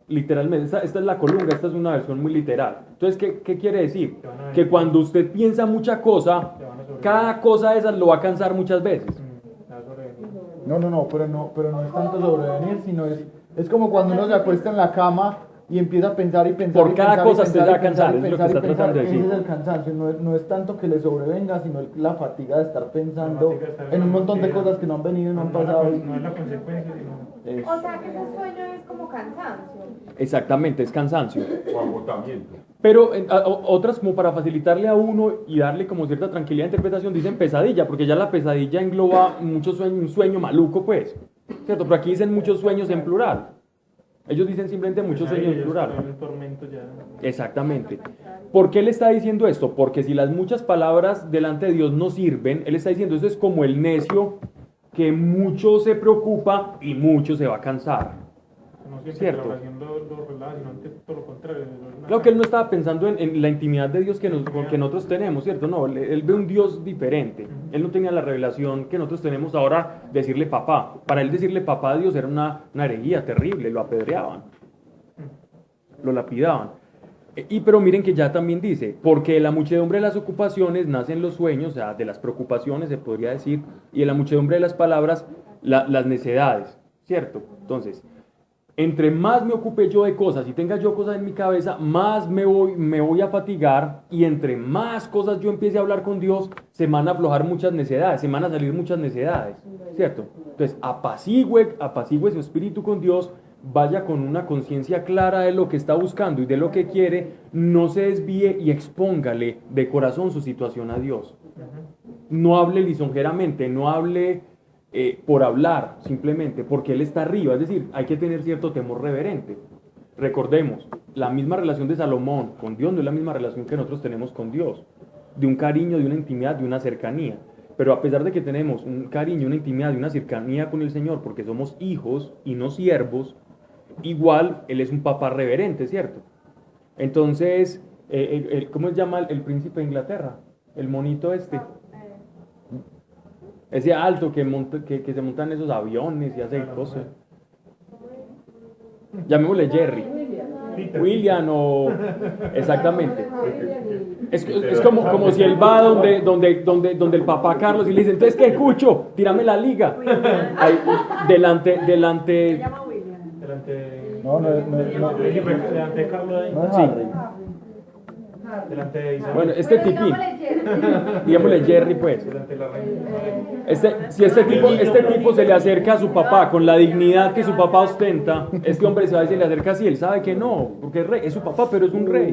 Speaker 1: Literalmente, esta es la colunga, esta es una versión muy literal. Entonces, ¿qué quiere decir? Que cuando usted piensa mucha cosa, cada cosa de esas lo va a cansar muchas veces.
Speaker 3: No, pero no es tanto sobrevenir, sino es como cuando uno se acuesta en la cama y empieza a pensar y pensar.
Speaker 1: Por cada cosa se va a cansar, es lo que está tratando de decir.
Speaker 3: Ese es el cansancio, no es tanto que le sobrevenga, sino la fatiga de estar pensando en un montón de cosas que no han venido y no han pasado.
Speaker 2: No es la consecuencia, sino...
Speaker 5: O sea que ese sueño es como cansancio.
Speaker 1: Exactamente, es cansancio.
Speaker 6: O agotamiento.
Speaker 1: Pero otras, como para facilitarle a uno y darle como cierta tranquilidad de interpretación, dicen pesadilla, porque ya la pesadilla engloba muchos sueños, un sueño maluco, pues. ¿Cierto? Pero aquí dicen muchos sueños en plural. Ellos dicen simplemente muchos sueños en plural. Exactamente. ¿Por qué él está diciendo esto? Porque si las muchas palabras delante de Dios no sirven, él está diciendo, eso es como el necio que mucho se preocupa y mucho se va a cansar. ¿Cierto? Claro que él no estaba pensando en la intimidad de Dios que nosotros tenemos, ¿cierto? No, él ve un Dios diferente. Él no tenía la revelación que nosotros tenemos ahora, decirle papá. Para él decirle papá a Dios era una herejía terrible, lo apedreaban, lo lapidaban. Pero miren que ya también dice, porque de la muchedumbre de las ocupaciones nacen los sueños, o sea, de las preocupaciones se podría decir, y de la muchedumbre de las palabras, las necedades, ¿cierto? Entonces, entre más me ocupe yo de cosas y tenga yo cosas en mi cabeza, más me voy a fatigar, y entre más cosas yo empiece a hablar con Dios, se van a aflojar muchas necedades, se van a salir muchas necedades, ¿cierto? Entonces, apacigüe su espíritu con Dios, vaya con una conciencia clara de lo que está buscando y de lo que quiere, no se desvíe y expóngale de corazón su situación a Dios. No hable lisonjeramente, no hable por hablar simplemente, porque Él está arriba, es decir, hay que tener cierto temor reverente. Recordemos, la misma relación de Salomón con Dios no es la misma relación que nosotros tenemos con Dios, de un cariño, de una intimidad, de una cercanía. Pero a pesar de que tenemos un cariño, una intimidad y una cercanía con el Señor, porque somos hijos y no siervos, igual Él es un papá reverente, ¿cierto? Entonces, ¿cómo se llama el príncipe de Inglaterra? El monito este. Ese alto que se montan esos aviones y hace cosas. Llamémosle Jerry. William o... Exactamente. Es como si él va donde el papá Carlos y le dice, entonces, ¿qué, Cucho? Tírame la liga. Ahí, delante...
Speaker 3: No
Speaker 2: delante de Carlos ahí.
Speaker 3: es
Speaker 1: Sí.
Speaker 3: Harry.
Speaker 2: Delante de Isabel.
Speaker 1: Bueno, este tipín. Digámosle Jerry, pues.
Speaker 2: Delante de la reina.
Speaker 1: Si este tipo se le acerca a su papá con la dignidad que su papá ostenta, este hombre se va y se le acerca así, él sabe que no, porque es rey, es su papá, pero es un rey.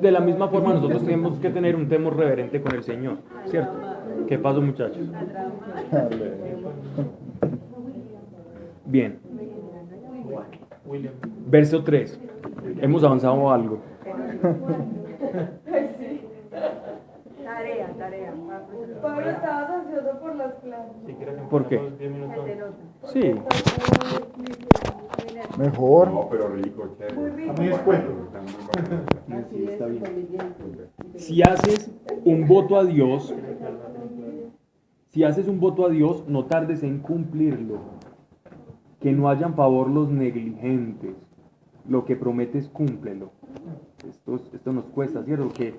Speaker 1: De la misma forma nosotros tenemos que tener un temor reverente con el Señor, ¿cierto? ¿Qué pasó, muchachos? Bien.
Speaker 2: William.
Speaker 1: Verso 3. Hemos avanzado algo.
Speaker 5: Tarea. Pablo, estabas ansioso por las clases.
Speaker 2: Si quieres
Speaker 1: ¿Por qué?
Speaker 2: 10 minutos.
Speaker 1: Sí.
Speaker 3: Mejor.
Speaker 6: No, pero rico, chévere.
Speaker 4: Está muy escueto.
Speaker 6: Está muy bacano.
Speaker 3: Sí, está bien.
Speaker 1: Si haces un voto a Dios, no tardes en cumplirlo. Que no hayan favor los negligentes. Lo que prometes, cúmplelo. Esto nos cuesta, ¿cierto? Que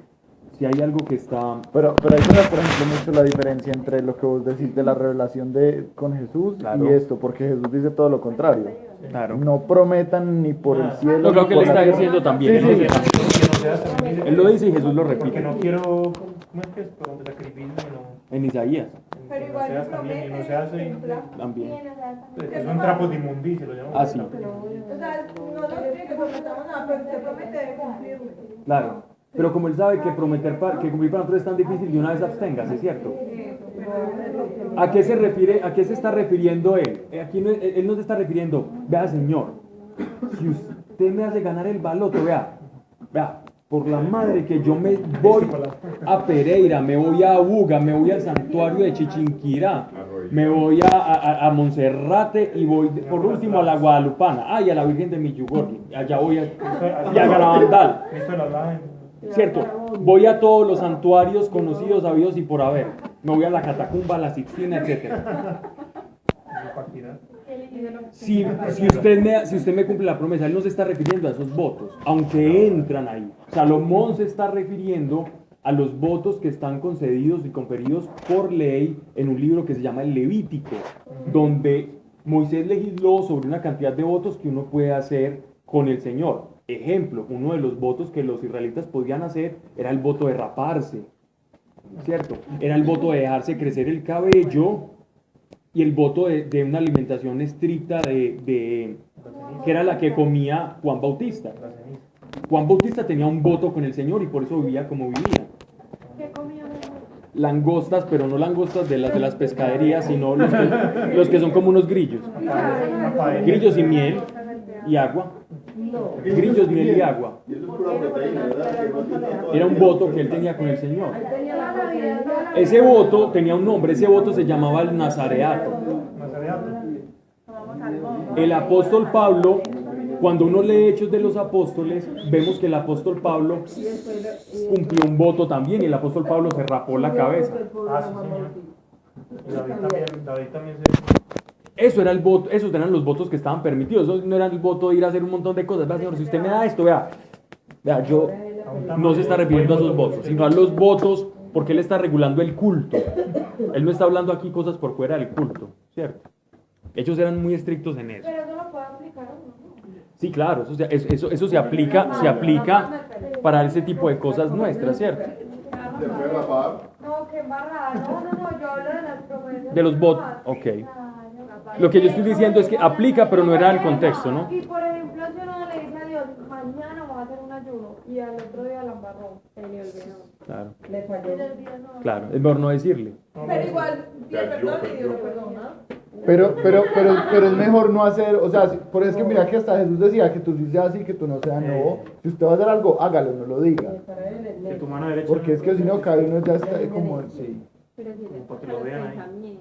Speaker 1: si hay algo que está...
Speaker 3: Pero ahí se ve, por ejemplo, mucho la diferencia entre lo que vos decís de la revelación con Jesús
Speaker 1: Claro.
Speaker 3: y esto, porque Jesús dice todo lo contrario.
Speaker 1: Claro.
Speaker 3: No prometan ni por el cielo.
Speaker 1: Yo creo
Speaker 3: ni
Speaker 1: que
Speaker 3: por
Speaker 1: él está
Speaker 3: la tierra.
Speaker 1: diciendo también.
Speaker 3: Sí,
Speaker 1: Él
Speaker 3: sí.
Speaker 1: dice también. Él lo dice y Jesús lo
Speaker 2: Que
Speaker 1: repite.
Speaker 2: no quiero, ¿cómo es que es? Pero de sacrificio y
Speaker 1: En Isaías
Speaker 5: Pero
Speaker 2: no
Speaker 5: igual
Speaker 2: seas
Speaker 5: se
Speaker 2: también, y no
Speaker 5: promete,
Speaker 2: se hace.
Speaker 1: también.
Speaker 2: Es un trapo de inmundicia, lo llamamos.
Speaker 1: Ah, sí.
Speaker 5: O sea, no nos pide que prometamos nada, pero se promete de cumplirlo.
Speaker 1: Claro. Pero como él sabe que cumplir para nosotros es tan difícil, de una vez absténgase, ¿cierto? ¿A qué se está refiriendo él? Aquí él no se está refiriendo, vea señor, si usted me hace ganar el baloto, vea, por la madre que yo me voy a Pereira, me voy a Buga, me voy al santuario de Chichinquirá, me voy a Monserrate y voy por último a la Guadalupana, y a la Virgen de Miyugorgi, allá voy y a Garabandal.
Speaker 2: Esto lo hablaba en...
Speaker 1: Cierto, voy a todos los santuarios conocidos, habidos y por haber. Me voy a la Catacumba, a la Sixtina, etc. Si usted me cumple la promesa, él no se está refiriendo a esos votos, aunque entran ahí. Salomón se está refiriendo a los votos que están concedidos y conferidos por ley en un libro que se llama el Levítico, donde Moisés legisló sobre una cantidad de votos que uno puede hacer con el Señor. Ejemplo, uno de los votos que los israelitas podían hacer era el voto de raparse, ¿cierto? Era el voto de dejarse crecer el cabello y el voto de una alimentación estricta que era la que comía Juan Bautista. Juan Bautista tenía un voto con el Señor y por eso vivía como vivía.
Speaker 5: ¿Qué comía?
Speaker 1: Langostas, pero no langostas de las pescaderías, sino los que son como unos grillos. Grillos y miel y agua. Grillos, miel y agua. Era un voto que él tenía con el Señor. Ese voto tenía un nombre, ese voto se llamaba el Nazareato. El apóstol Pablo, cuando uno lee Hechos de los Apóstoles, vemos que el apóstol Pablo cumplió un voto también y el apóstol Pablo se rapó la cabeza.
Speaker 2: Ah, sí, señor. Y David también se...
Speaker 1: Eso era el voto, esos eran los votos que estaban permitidos. Eso no era el voto de ir a hacer un montón de cosas. Vea, señor, si usted me da esto, vea, yo no se está refiriendo a esos votos, sino a los votos porque él está regulando el culto. Él no está hablando aquí cosas por fuera del culto, ¿cierto? Ellos eran muy estrictos en eso.
Speaker 5: Pero eso lo puedo aplicar o no.
Speaker 1: Sí, claro, eso se aplica para ese tipo de cosas nuestras, ¿cierto?
Speaker 4: ¿Se puede rapar?
Speaker 5: No, qué embarrada. No, yo hablo de las promesas.
Speaker 1: De los votos, ok. Lo que yo estoy diciendo es que aplica, pero no era el contexto, ¿no?
Speaker 5: Y por ejemplo, si uno le dice a Dios, mañana voy a hacer un ayuno, y al otro día la embarró, se le olvidó.
Speaker 1: Claro,
Speaker 9: Le falló.
Speaker 1: claro, es mejor no decirle.
Speaker 8: Pero igual, Dios perdona y Dios lo perdona.
Speaker 3: Pero es mejor no hacer, o sea, por eso es que mira que hasta Jesús decía que tú sí seas sí, que tú no seas no. Si usted va a hacer algo, hágalo, no lo diga.
Speaker 2: Que tu mano derecha...
Speaker 3: Porque es que si no, cada uno ya está como, sí.
Speaker 7: Pero si
Speaker 2: Para que lo vean ahí.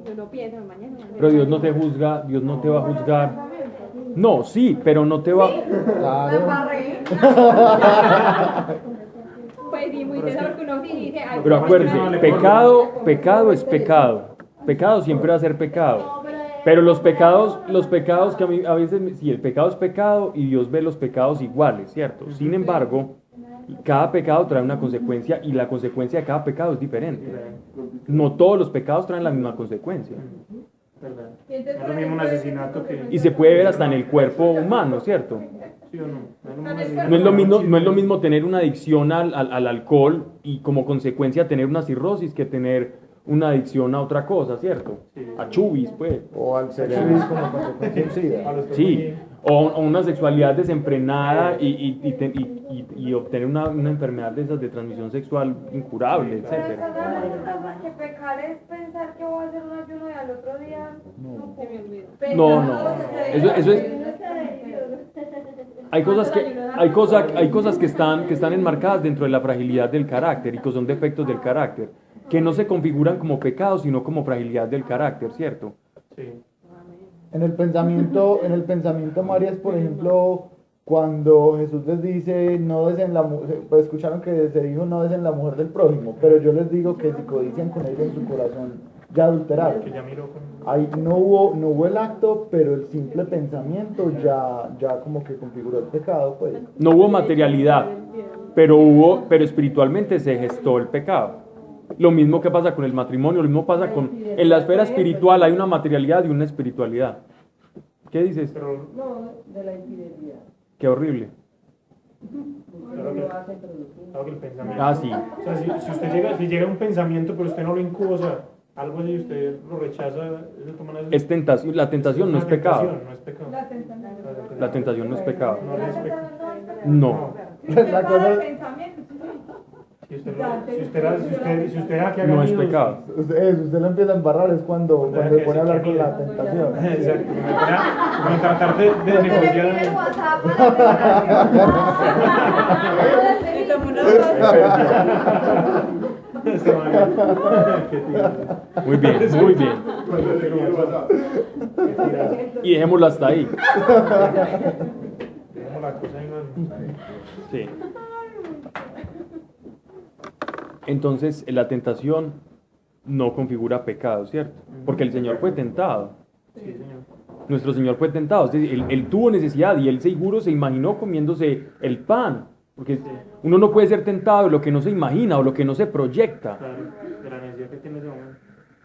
Speaker 7: yo no pienso mañana.
Speaker 1: Pero Dios no te juzga, Dios no te va a juzgar. No, sí, pero no te va...
Speaker 3: Claro.
Speaker 7: Pues sí, muy tesoro que uno sí dice. ay,
Speaker 1: Pero
Speaker 7: pues,
Speaker 1: acuérdese,
Speaker 7: no,
Speaker 1: pecado es pecado. Pecado siempre va a ser pecado. Pero los pecados que a veces, sí, el pecado es pecado y Dios ve los pecados iguales, ¿cierto? Sin embargo, cada pecado trae una consecuencia y la consecuencia de cada pecado es diferente. No todos los pecados traen la misma consecuencia.
Speaker 2: ¿Verdad? No es lo mismo un asesinato que...
Speaker 1: Y se puede ver hasta en el cuerpo humano, ¿cierto?
Speaker 2: ¿Sí o no?
Speaker 1: No es lo mismo tener una adicción al alcohol y como consecuencia tener una cirrosis que tener una adicción a otra cosa, ¿cierto? A chubis, pues.
Speaker 3: O al sexo como consecuencia del SIDA.
Speaker 1: Sí, o una sexualidad desenfrenada y obtener una enfermedad de esas de transmisión sexual incurable,
Speaker 5: Pero
Speaker 1: etc.
Speaker 5: estás hablando entonces que pecar es pensar que voy a hacer un ayuno y al otro día no
Speaker 7: se me olvidó.
Speaker 1: No. Eso es... Hay cosas que están enmarcadas dentro de la fragilidad del carácter y que son defectos del carácter, que no se configuran como pecados, sino como fragilidad del carácter, ¿cierto?
Speaker 2: Sí.
Speaker 3: En el pensamiento, María, es por ejemplo, cuando Jesús les dice, no deseen la mujer, pues escucharon que se dijo, no deseen la mujer del prójimo, pero yo les digo que si codician con ella en su corazón, ya adulteraron.
Speaker 2: Que ya miró con...
Speaker 3: Ahí no hubo el acto, pero el simple pensamiento ya como que configuró el pecado, pues.
Speaker 1: No hubo materialidad, pero espiritualmente se gestó el pecado. Lo mismo que pasa con el matrimonio, lo mismo pasa en la esfera espiritual hay una materialidad y una espiritualidad. ¿Qué dices?
Speaker 2: Pero,
Speaker 9: No, de la infidelidad.
Speaker 1: Qué horrible.
Speaker 2: claro que,
Speaker 9: Lo hace introducir.
Speaker 2: claro que el pensamiento...
Speaker 1: Ah, sí.
Speaker 2: O sea, si llega un pensamiento, pero usted no lo incuba, o sea, algo así usted lo rechaza, eso toma una...
Speaker 1: Es tentación, la tentación no es pecado.
Speaker 2: No es pecado.
Speaker 1: La tentación no es pecado.
Speaker 2: No es pecado.
Speaker 1: No.
Speaker 3: La cosa,
Speaker 2: Si usted deja que haga
Speaker 1: No es
Speaker 2: nidos,
Speaker 1: pecado.
Speaker 3: usted lo empieza a embarrar es cuando
Speaker 2: deja
Speaker 3: se
Speaker 2: que
Speaker 3: pone a
Speaker 2: se
Speaker 3: hablar con
Speaker 2: quede.
Speaker 3: la tentación.
Speaker 2: Exacto, como tratar de negociar.
Speaker 7: Y tomó una
Speaker 2: Este man, qué tío.
Speaker 1: Muy bien, muy bien.
Speaker 4: Cuando le quiero WhatsApp.
Speaker 2: Qué tirada.
Speaker 1: Y dejémoslo hasta ahí.
Speaker 2: Tenemos la cosa ahí, man.
Speaker 1: Sí. Entonces, la tentación no configura pecado, ¿cierto? Porque el Señor fue tentado.
Speaker 2: Sí, señor.
Speaker 1: Nuestro Señor fue tentado. Es decir, él tuvo necesidad y él seguro se imaginó comiéndose el pan. Porque uno no puede ser tentado de lo que no se imagina o lo que no se proyecta.
Speaker 2: Claro, de la necesidad que tiene ese momento.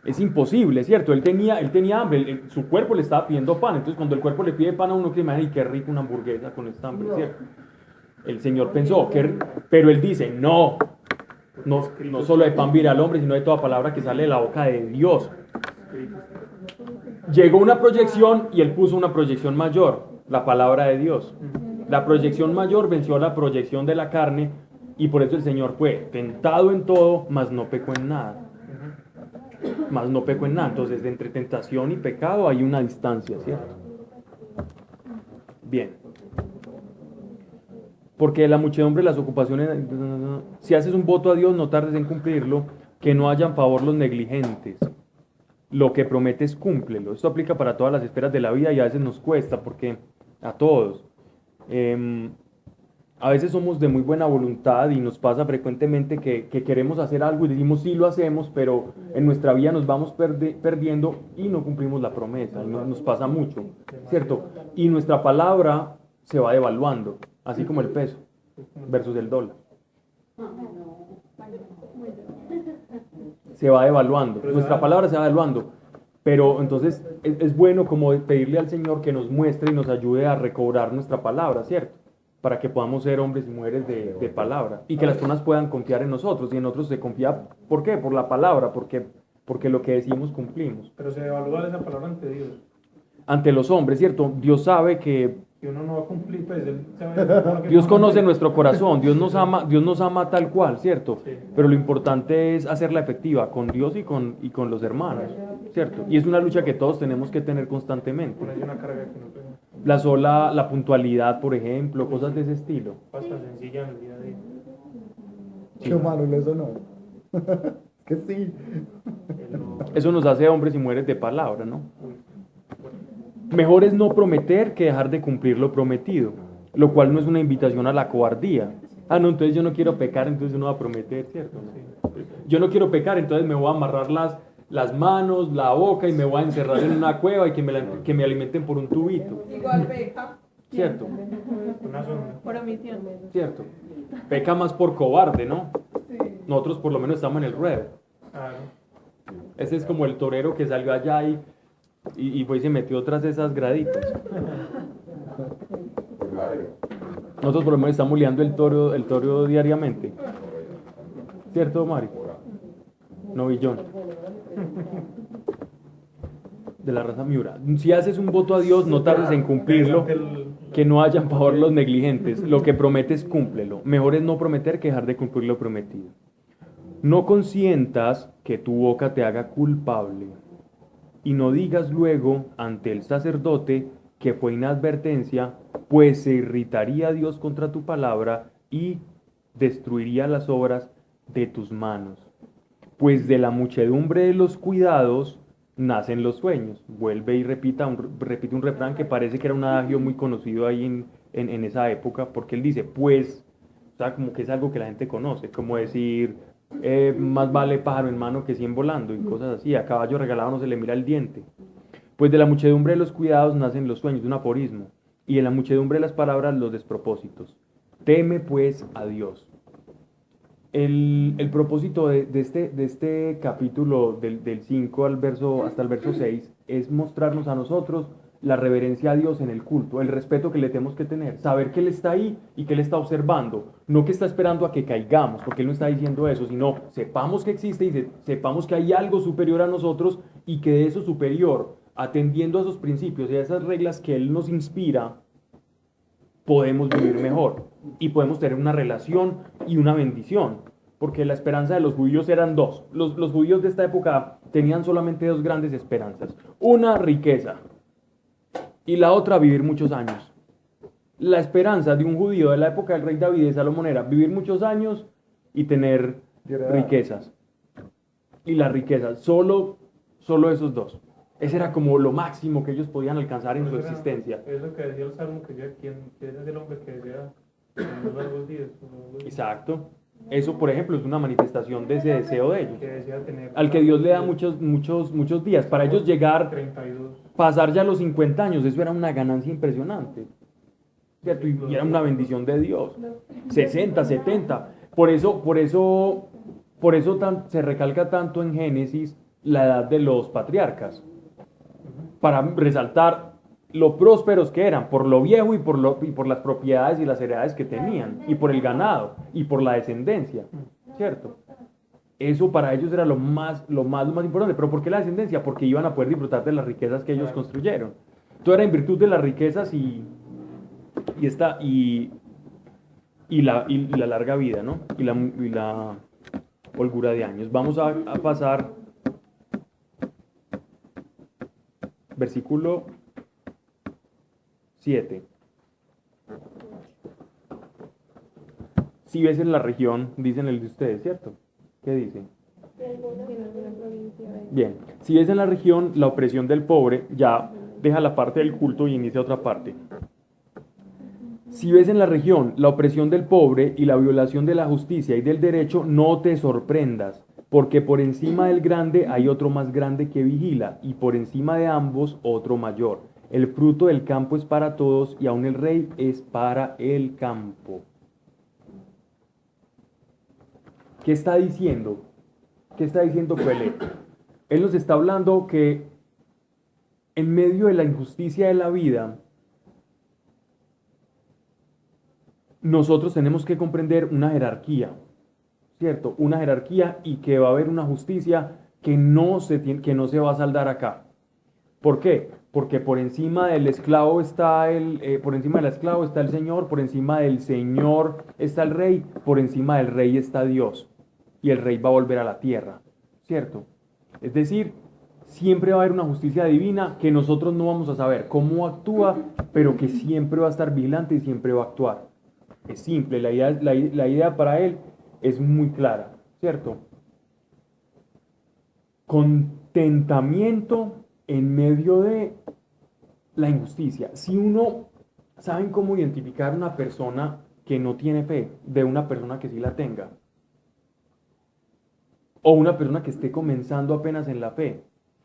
Speaker 1: Es imposible, ¿cierto? Él tenía hambre, su cuerpo le estaba pidiendo pan. Entonces, cuando el cuerpo le pide pan a uno, que imagina, y qué rico una hamburguesa con esta hambre, ¿cierto? El Señor pensó, pero él dice, no solo de pan vivirá el hombre, sino de toda palabra que sale de la boca de Dios. Llegó una proyección y él puso una proyección mayor, la palabra de Dios. La proyección mayor venció a la proyección de la carne y por eso el Señor fue tentado en todo, mas no pecó en nada. Mas no pecó en nada. Entonces, entre tentación y pecado hay una distancia, ¿cierto? Bien. Porque de la muchedumbre de las ocupaciones, si haces un voto a Dios, no tardes en cumplirlo, que no hayan favor los negligentes. Lo que prometes, cúmplelo. Esto aplica para todas las esferas de la vida y a veces nos cuesta, porque a todos. A veces somos de muy buena voluntad y nos pasa frecuentemente que queremos hacer algo y decimos sí lo hacemos, pero en nuestra vida nos vamos perdiendo y no cumplimos la promesa. Y nos pasa mucho, ¿cierto? Y nuestra palabra se va devaluando, así como el peso versus el dólar. Se va devaluando, nuestra palabra se va devaluando. Pero entonces es bueno como pedirle al Señor que nos muestre y nos ayude a recobrar nuestra palabra, ¿cierto? Para que podamos ser hombres y mujeres de palabra y que las personas puedan confiar en nosotros y en nosotros se confía, ¿por qué? Por la palabra, porque lo que decimos cumplimos.
Speaker 2: Pero se evalúa esa palabra ante Dios.
Speaker 1: Ante los hombres, ¿cierto? Dios sabe que
Speaker 2: Y uno no va a cumplir, pues él sabe
Speaker 1: Dios conoce nuestro corazón, Dios nos ama tal cual, ¿cierto?
Speaker 2: Sí.
Speaker 1: Pero lo importante es hacerla efectiva con Dios y con los hermanos, ¿cierto? Y es una lucha que todos tenemos que tener constantemente.
Speaker 2: ponerse una carga que no puede.
Speaker 1: La puntualidad, por ejemplo, cosas de ese estilo.
Speaker 2: Basta sencilla en el día a día.
Speaker 3: Qué malo, eso no. Que sí.
Speaker 1: Eso nos hace hombres y mujeres de palabra, ¿no? Mejor es no prometer que dejar de cumplir lo prometido, lo cual no es una invitación a la cobardía. Ah, no, entonces yo no quiero pecar, entonces no voy a prometer, ¿cierto? Yo no quiero pecar, entonces me voy a amarrar las manos, la boca y me voy a encerrar en una cueva y que me alimenten por un tubito,
Speaker 7: Igual peca.
Speaker 1: ¿cierto?
Speaker 2: Una sonda.
Speaker 7: Por omisión.
Speaker 1: ¿Cierto? Peca más por cobarde, ¿no? Nosotros por lo menos estamos en el ruedo.
Speaker 2: Claro.
Speaker 1: Ese es como el torero que salió allá y fue y se metió tras esas graditas. Nosotros por lo menos estamos liando el toro diariamente. ¿Cierto, Mari? Novillón. De la raza Miura. Si haces un voto a Dios, no tardes en cumplirlo, que no hayan favor los negligentes. Lo que prometes, cúmplelo. Mejor es no prometer que dejar de cumplir lo prometido. No consientas que tu boca te haga culpable. Y no digas luego ante el sacerdote que fue inadvertencia, pues se irritaría Dios contra tu palabra y destruiría las obras de tus manos. Pues de la muchedumbre de los cuidados nacen los sueños. Vuelve y repite un refrán que parece que era un adagio muy conocido ahí en esa época, porque él dice, pues, o sea, como que es algo que la gente conoce, como decir, más vale pájaro en mano que 100 volando y cosas así, a caballo regalado no se le mira el diente. Pues de la muchedumbre de los cuidados nacen los sueños, de un aforismo, y de la muchedumbre de las palabras los despropósitos. Teme pues a Dios. El propósito de este capítulo del 5 hasta el verso 6 es mostrarnos a nosotros la reverencia a Dios en el culto, el respeto que le tenemos que tener, saber que Él está ahí y que Él está observando, no que está esperando a que caigamos, porque Él no está diciendo eso, sino sepamos que existe y sepamos que hay algo superior a nosotros y que de eso superior, atendiendo a esos principios y a esas reglas que Él nos inspira, podemos vivir mejor y podemos tener una relación y una bendición, porque la esperanza de los judíos eran dos. Los judíos de esta época tenían solamente dos grandes esperanzas, una riqueza y la otra vivir muchos años. La esperanza de un judío de la época del rey David y de Salomón era vivir muchos años y tener riquezas. Y las riquezas, solo esos dos. Ese era como lo máximo que ellos podían alcanzar en su existencia.
Speaker 2: Es lo que decía el Salmo, que ¿quién es el hombre que desea los largos días?
Speaker 1: Exacto. Eso, por ejemplo, es una manifestación de ese deseo de ellos.
Speaker 2: Que desea tener
Speaker 1: Al que Dios le da muchos días. Para ellos llegar,
Speaker 2: 32.
Speaker 1: pasar ya los 50 años, eso era una ganancia impresionante. ¿Cierto? Y era una bendición de Dios. 60, 70. Por eso se recalca tanto en Génesis la edad de los patriarcas. Para resaltar lo prósperos que eran, por lo viejo y por las propiedades y las heredades que tenían, y por el ganado, y por la descendencia, ¿cierto? Eso para ellos era lo más importante. ¿Pero por qué la descendencia? Porque iban a poder disfrutar de las riquezas que ellos construyeron. Todo era en virtud de las riquezas y la larga vida, ¿no? Y la holgura de años. Vamos a pasar versículo 7. Si ves en la región, dicen el de ustedes, ¿cierto? ¿Qué dice? Bien, si ves en la región la opresión del pobre, ya deja la parte del culto y inicia otra parte. Si ves en la región la opresión del pobre y la violación de la justicia y del derecho, no te sorprendas, porque por encima del grande hay otro más grande que vigila, y por encima de ambos otro mayor. El fruto del campo es para todos, y aun el rey es para el campo. ¿Qué está diciendo? ¿Qué está diciendo Coelet? Él nos está hablando que en medio de la injusticia de la vida, nosotros tenemos que comprender una jerarquía, ¿cierto? Una jerarquía, y que va a haber una justicia que no se va a saldar acá. ¿Por qué? Porque por encima del esclavo está por encima del esclavo está el Señor, por encima del Señor está el Rey, por encima del Rey está Dios, y el Rey va a volver a la tierra, ¿cierto? Es decir, siempre va a haber una justicia divina que nosotros no vamos a saber cómo actúa, pero que siempre va a estar vigilante y siempre va a actuar. Es simple, la idea para él es muy clara, ¿cierto? Contentamiento en medio de la injusticia. Si uno, ¿saben cómo identificar una persona que no tiene fe de una persona que sí la tenga? O una persona que esté comenzando apenas en la fe.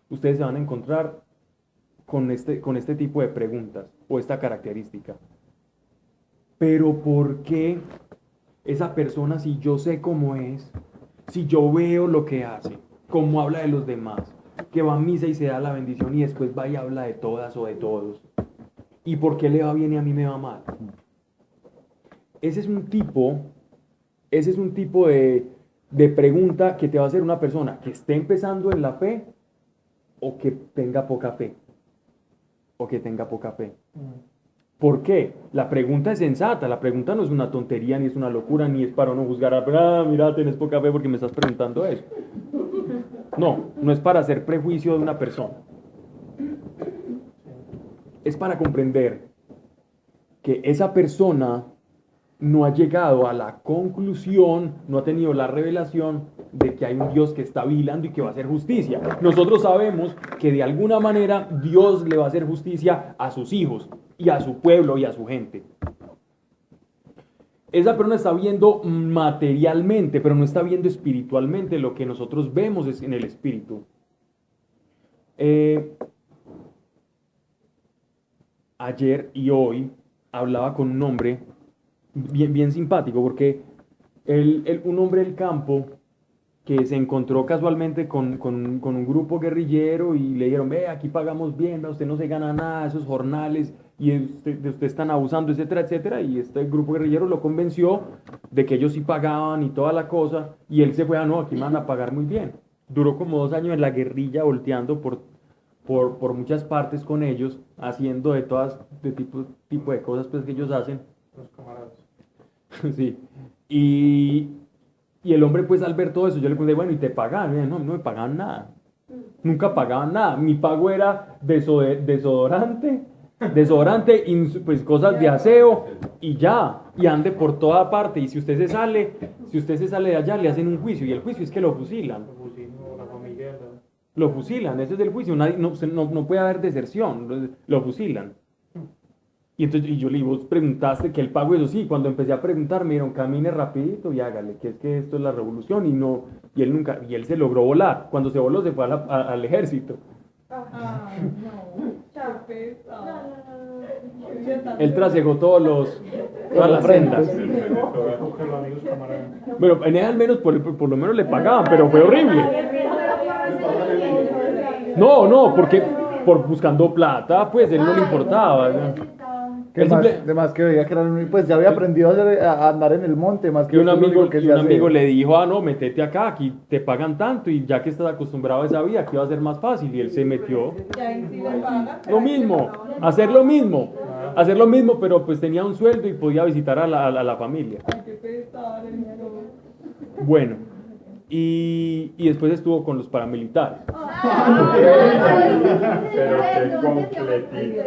Speaker 1: Ustedes se van a encontrar con este tipo de preguntas o esta característica. Pero ¿por qué esa persona, si yo sé cómo es, si yo veo lo que hace, cómo habla de los demás, que va a misa y se da la bendición y después va y habla de todas o de todos, y por qué le va bien y a mí me va mal? Ese es un tipo de pregunta que te va a hacer una persona que esté empezando en la fe o que tenga poca fe. ¿Por qué? La pregunta es sensata, la pregunta no es una tontería, ni es una locura, ni es para no juzgar mira, tenés poca fe porque me estás preguntando eso. No es para hacer prejuicio de una persona. Es para comprender que esa persona no ha llegado a la conclusión, no ha tenido la revelación de que hay un Dios que está vigilando y que va a hacer justicia. Nosotros sabemos que de alguna manera Dios le va a hacer justicia a sus hijos y a su pueblo y a su gente. Esa persona está viendo materialmente, pero no está viendo espiritualmente. Lo que nosotros vemos es en el espíritu. Ayer y hoy hablaba con un hombre bien simpático, porque un hombre del campo que se encontró casualmente con un grupo guerrillero y le dijeron, ve, aquí pagamos bien, usted no se gana nada, esos jornales, y de usted están abusando, etcétera, etcétera, y este grupo guerrillero lo convenció de que ellos sí pagaban y toda la cosa, y él se fue, no, aquí me van a pagar muy bien. Duró como 2 años en la guerrilla, volteando por muchas partes con ellos, haciendo de tipo de cosas pues que ellos hacen.
Speaker 2: Los camaradas.
Speaker 1: Sí. Y el hombre, pues al ver todo eso, yo le pregunté, bueno, ¿y te pagaban? Y no me pagaban nada. Nunca pagaban nada. Mi pago era desodorante, pues cosas de aseo y ya. Y ande por toda parte. Y si usted se sale de allá, le hacen un juicio. Y el juicio es que lo fusilan.
Speaker 2: La familia,
Speaker 1: Lo fusilan, ese es el juicio. No puede haber deserción. Lo fusilan. Y yo le digo, vos preguntaste que el pago, eso sí, cuando empecé a preguntar me dijeron, camine rapidito y hágale, que es que esto es la revolución, y él se logró volar. Cuando se voló se fue al ejército. Él trasegó todas las sendas. Bueno, en él al menos por lo menos le pagaban, pero fue horrible. No, porque buscando plata, pues él no le importaba, ¿no?
Speaker 3: Más que veía que pues ya había aprendido a andar en el monte, más que
Speaker 1: un amigo le dijo, no, métete acá, aquí te pagan tanto, y ya que estás acostumbrado a esa vida, aquí va a ser más fácil, y él se metió. Lo mismo, hacer lo mismo, pero pues tenía un sueldo y podía visitar a la familia. Bueno, y después estuvo con los paramilitares.
Speaker 6: Pero qué completito.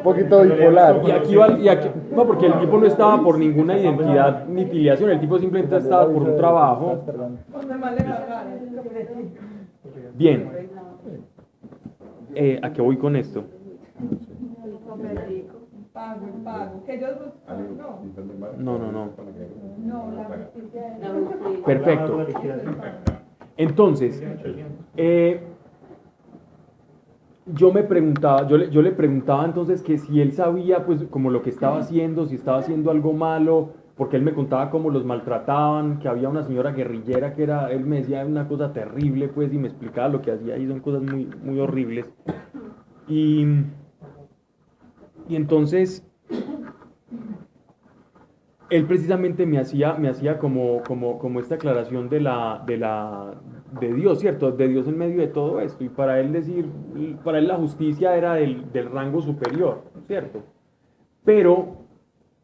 Speaker 3: Poquito bipolar.
Speaker 1: No, porque el tipo no estaba por ninguna identidad ni filiación, el tipo simplemente estaba por un trabajo. Bien. ¿A qué voy con esto? No. Perfecto. Entonces, yo le preguntaba entonces que si él sabía, pues, como lo que estaba haciendo, si estaba haciendo algo malo, porque él me contaba cómo los maltrataban, que había una señora guerrillera que él me decía una cosa terrible, pues, y me explicaba lo que hacía y son cosas muy, muy horribles. Y entonces, él precisamente me hacía como esta aclaración de Dios, ¿cierto? De Dios en medio de todo esto. Y para él la justicia era del rango superior, ¿cierto? Pero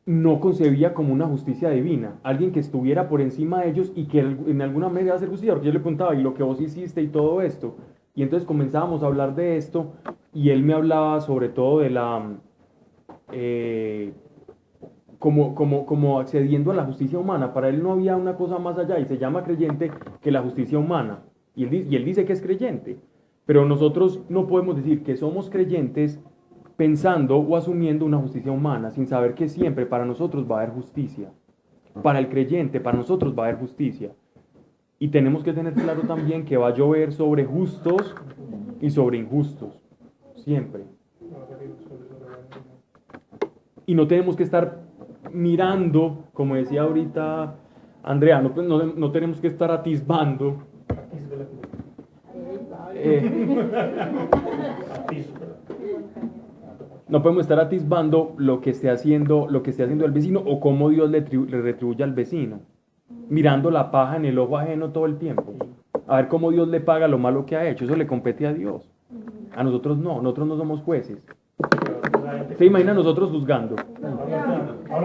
Speaker 1: no concebía como una justicia divina, alguien que estuviera por encima de ellos y que en alguna medida iba a hacer justicia, porque yo le preguntaba, ¿y lo que vos hiciste y todo esto? Y entonces comenzábamos a hablar de esto, y él me hablaba sobre todo de como accediendo a la justicia humana. Para él no había una cosa más allá, y se llama creyente, que la justicia humana. Y él dice que es creyente. Pero nosotros no podemos decir que somos creyentes pensando o asumiendo una justicia humana, sin saber que siempre para nosotros va a haber justicia. Para el creyente, para nosotros va a haber justicia. Y tenemos que tener claro también que va a llover sobre justos y sobre injustos. Siempre. Y no tenemos que estar mirando, como decía ahorita Andrea, no tenemos que estar atisbando. No podemos estar atisbando lo que esté haciendo el vecino, o cómo Dios le retribuye al vecino, mirando la paja en el ojo ajeno todo el tiempo, a ver cómo Dios le paga lo malo que ha hecho. Eso le compete a Dios. A nosotros no somos jueces. ¿Se imagina nosotros juzgando?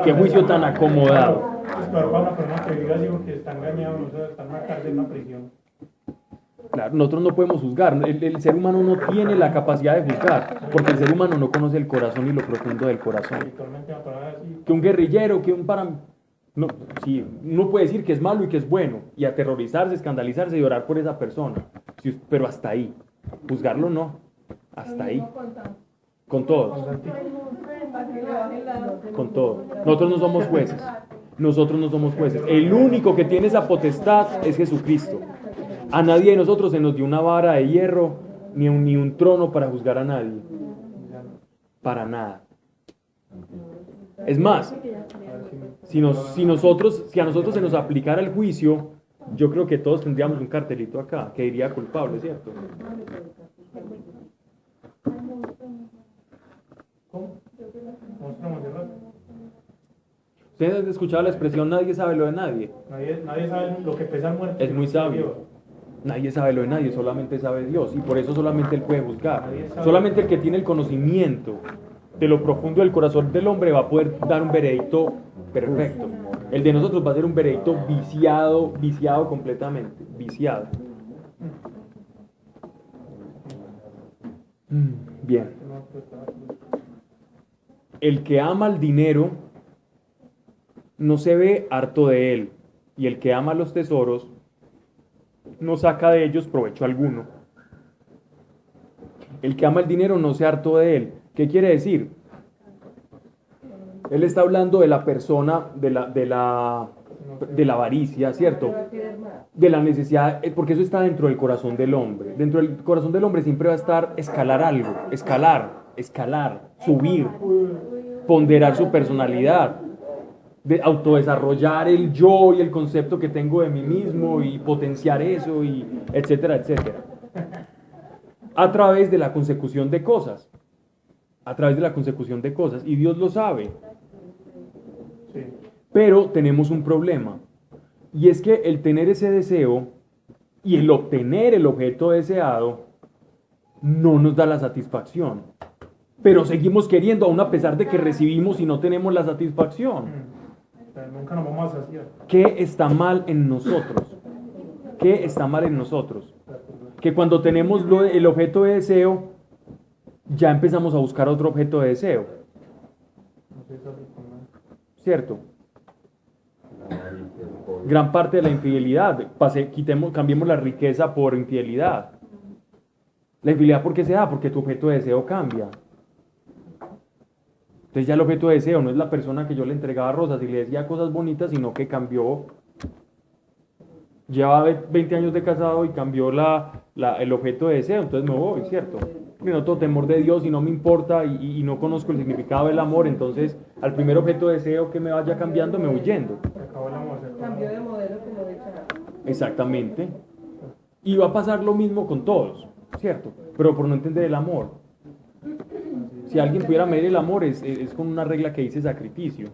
Speaker 1: Qué juicio tan acomodado.
Speaker 2: Es peor para una persona que diga así porque está engañado, no sé, está en una cárcel, en una prisión.
Speaker 1: Claro, nosotros no podemos juzgar. El ser humano no tiene la capacidad de juzgar, porque el ser humano no conoce el corazón y lo profundo del corazón.
Speaker 2: Actualmente la palabra así.
Speaker 1: que un guerrillero, que un param... No, sí, uno puede decir que es malo y que es bueno, y aterrorizarse, escandalizarse y orar por esa persona, sí, pero hasta ahí. Juzgarlo no, hasta ahí. Con todos. Con todo. Nosotros no somos jueces. Nosotros no somos jueces. El único que tiene esa potestad es Jesucristo. A nadie de nosotros se nos dio una vara de hierro ni un trono para juzgar a nadie. Para nada. Es más, si a nosotros se nos aplicara el juicio, yo creo que todos tendríamos un cartelito acá que diría culpable, ¿cierto? ¿Ustedes han escuchado la expresión nadie sabe lo de nadie?
Speaker 2: Nadie sabe lo que pesa el muerto.
Speaker 1: Es muy sabio. Nadie sabe lo de nadie, solamente sabe Dios. Y por eso solamente Él puede juzgar. Solamente el que tiene el conocimiento de lo profundo del corazón del hombre va a poder dar un veredicto perfecto. El de nosotros va a ser un veredicto viciado completamente. Viciado. Bien. El que ama el dinero no se ve harto de él, y el que ama los tesoros no saca de ellos provecho alguno. El que ama el dinero no se harto de él. ¿Qué quiere decir? Él está hablando de la persona, de la avaricia, ¿cierto? De la necesidad, porque eso está dentro del corazón del hombre. Dentro del corazón del hombre siempre va a estar escalar algo, escalar, subir, ponderar su personalidad, de autodesarrollar el yo y el concepto que tengo de mí mismo y potenciar eso, y etcétera, etcétera. A través de la consecución de cosas. Y Dios lo sabe. Pero tenemos un problema, y es que el tener ese deseo y el obtener el objeto deseado no nos da la satisfacción, pero seguimos queriendo aún a pesar de que recibimos y no tenemos la satisfacción.
Speaker 2: Nunca nos vamos a saciar.
Speaker 1: ¿Qué está mal en nosotros? Que cuando tenemos el objeto de deseo, ya empezamos a buscar otro objeto de deseo. ¿Cierto? Gran parte de la infidelidad, cambiemos la riqueza por infidelidad. La infidelidad, ¿por qué se da? Porque tu objeto de deseo cambia. Entonces ya el objeto de deseo no es la persona que yo le entregaba rosas y le decía cosas bonitas, sino que cambió. Llevaba 20 años de casado y cambió el objeto de deseo, entonces me voy, ¿cierto? No tengo temor de Dios y no me importa y no conozco el significado del amor, entonces al primer objeto de deseo que me vaya cambiando me voy yendo.
Speaker 9: Cambió de modelo como de charla.
Speaker 1: Exactamente. Y va a pasar lo mismo con todos, ¿cierto? Pero por no entender el amor. Si alguien pudiera medir el amor es con una regla que dice sacrificio.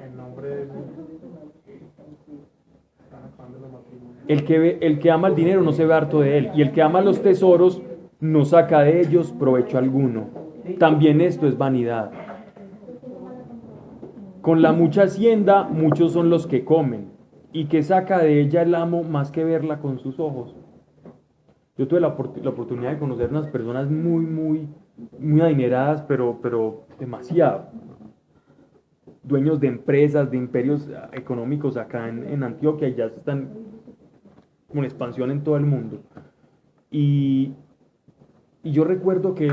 Speaker 2: En nombre de...
Speaker 1: El que ama el dinero no se ve harto de él, y el que ama los tesoros no saca de ellos provecho alguno. También esto es vanidad. Con la mucha hacienda, muchos son los que comen, y que saca de ella el amo más que verla con sus ojos. Yo tuve la oportunidad de conocer unas personas muy adineradas, pero demasiado. Dueños de empresas, de imperios económicos acá en Antioquia, y ya están con expansión en todo el mundo. Y yo recuerdo que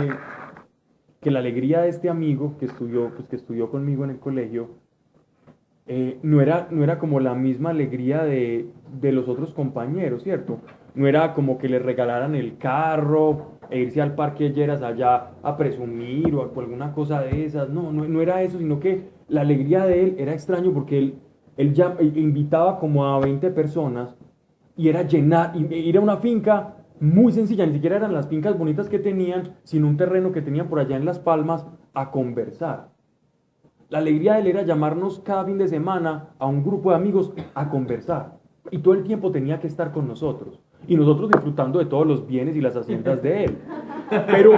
Speaker 1: la alegría de este amigo que estudió conmigo en el colegio, no era como la misma alegría de los otros compañeros, ¿cierto? No era como que le regalaran el carro e irse al parque Lleras allá a presumir o alguna cosa de esas. No era eso, sino que la alegría de él era extraño porque él ya invitaba como a 20 personas y era ir a una finca muy sencilla, ni siquiera eran las fincas bonitas que tenían, sino un terreno que tenían por allá en Las Palmas a conversar. La alegría de él era llamarnos cada fin de semana a un grupo de amigos a conversar. Y todo el tiempo tenía que estar con nosotros. Y nosotros disfrutando de todos los bienes y las haciendas de él. Pero...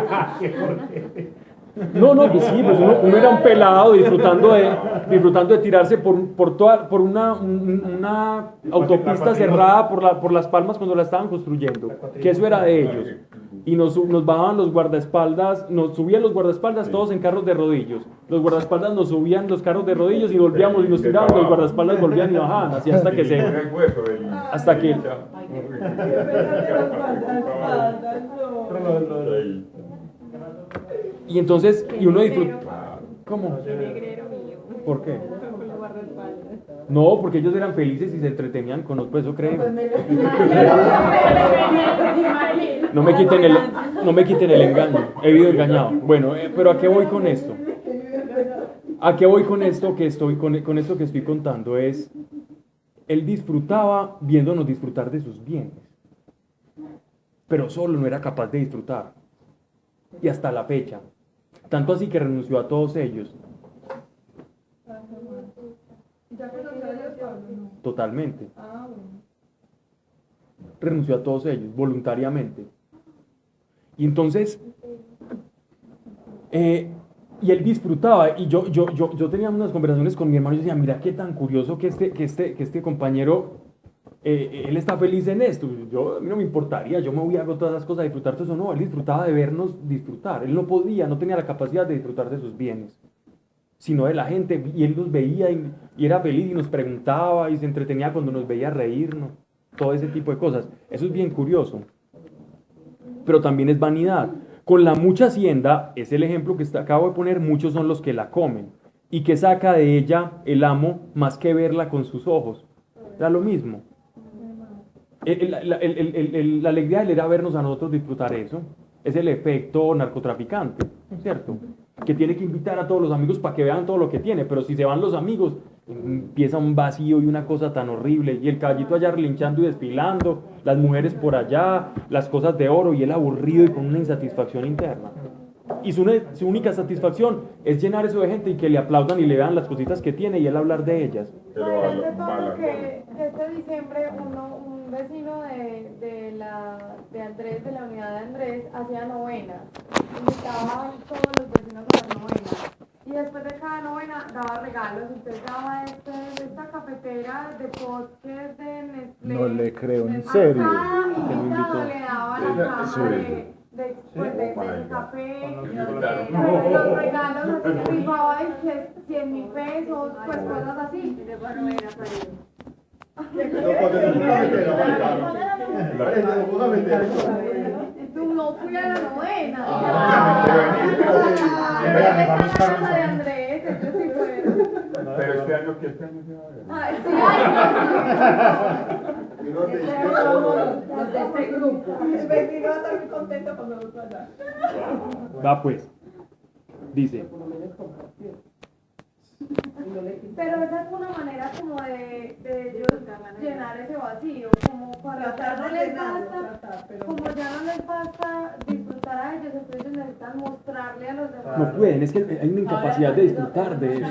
Speaker 1: pues sí, pues uno era un pelado disfrutando de tirarse por una autopista cerrada por Las Palmas cuando la estaban construyendo. Que eso era de ellos. y nos bajaban los guardaespaldas, nos subían los guardaespaldas todos en carros de rodillos. Los guardaespaldas nos subían los carros de rodillos y volvíamos y nos tiraban, los guardaespaldas volvían y bajaban, así hasta que se... Hasta que... Y entonces, y uno disfruta... ¿Cómo? ¿Por qué? No, porque ellos eran felices y se entretenían con nosotros, eso creen. No me quiten el engaño, he vivido engañado. Bueno, pero ¿a qué voy con esto? ¿A qué voy con esto que estoy con esto que estoy contando? Es, él disfrutaba viéndonos disfrutar de sus bienes, pero solo no era capaz de disfrutar. Y hasta la fecha, tanto así que renunció a todos ellos. Totalmente. Renunció a todos ellos, voluntariamente. Y entonces, y él disfrutaba, y yo tenía unas conversaciones con mi hermano y decía, mira qué tan curioso que este compañero, él está feliz en esto. A mí no me importaría, yo me voy a hacer todas esas cosas, a disfrutar de eso. No, él disfrutaba de vernos disfrutar. Él no tenía la capacidad de disfrutar de sus bienes, sino de la gente, y él nos veía y era feliz y nos preguntaba y se entretenía cuando nos veía reírnos, todo ese tipo de cosas. Eso es bien curioso, pero también es vanidad. Con la mucha hacienda, es el ejemplo que acabo de poner, muchos son los que la comen, y que saca de ella el amo más que verla con sus ojos. Era lo mismo. La alegría de él era vernos a nosotros disfrutar eso. Es el efecto narcotraficante, ¿cierto? Que tiene que invitar a todos los amigos para que vean todo lo que tiene, pero si se van los amigos, empieza un vacío y una cosa tan horrible, y el caballito allá relinchando y desfilando, las mujeres por allá, las cosas de oro, y él aburrido y con una insatisfacción interna. Y su única satisfacción es llenar eso de gente y que le aplaudan y le vean las cositas que tiene y él hablar de ellas.
Speaker 5: Que este diciembre un vecino de Andrés, de la unidad de Andrés, hacía novenas. Invitaba a todos los vecinos a las novenas. Y después de cada novena daba regalos. Entonces daba esta cafetera de podcast de Nestlé.
Speaker 3: No le creo, en serio.
Speaker 5: A cada invitado le daba la caja de café, los regalos así, rifaba 100.000 pesos, pues cosas así. Tú no fui a la novena. De Andrés, ellos sí fueron.
Speaker 6: Pero este año se va a ver.
Speaker 8: El vecino va a estar muy contento cuando nos vaya.
Speaker 1: Va pues, dice.
Speaker 5: Pero esa es una manera como de ellos llenar ese vacío, como para ya no les basta, como ya no les basta disfrutar a ellos, entonces necesitan mostrarle a los demás.
Speaker 1: No pueden, es que hay una incapacidad de disfrutar de eso.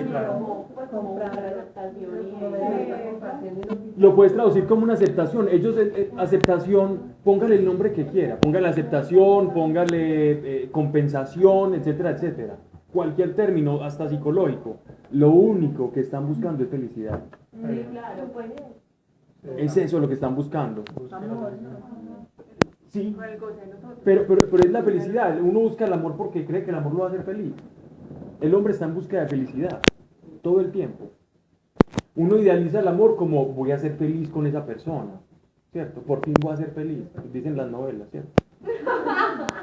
Speaker 1: Lo puedes traducir como una aceptación. Ellos, aceptación, póngale el nombre que quiera, póngale aceptación, póngale compensación, etcétera, etcétera. Cualquier término, hasta psicológico. Lo único que están buscando es felicidad.
Speaker 7: Sí, claro, pues.
Speaker 1: Es eso lo que están buscando. Sí, pero es la felicidad. Uno busca el amor porque cree que el amor lo va a hacer feliz. El hombre está en búsqueda de felicidad todo el tiempo. Uno idealiza el amor como voy a ser feliz con esa persona, ¿cierto? Por fin voy a ser feliz, dicen las novelas, ¿cierto?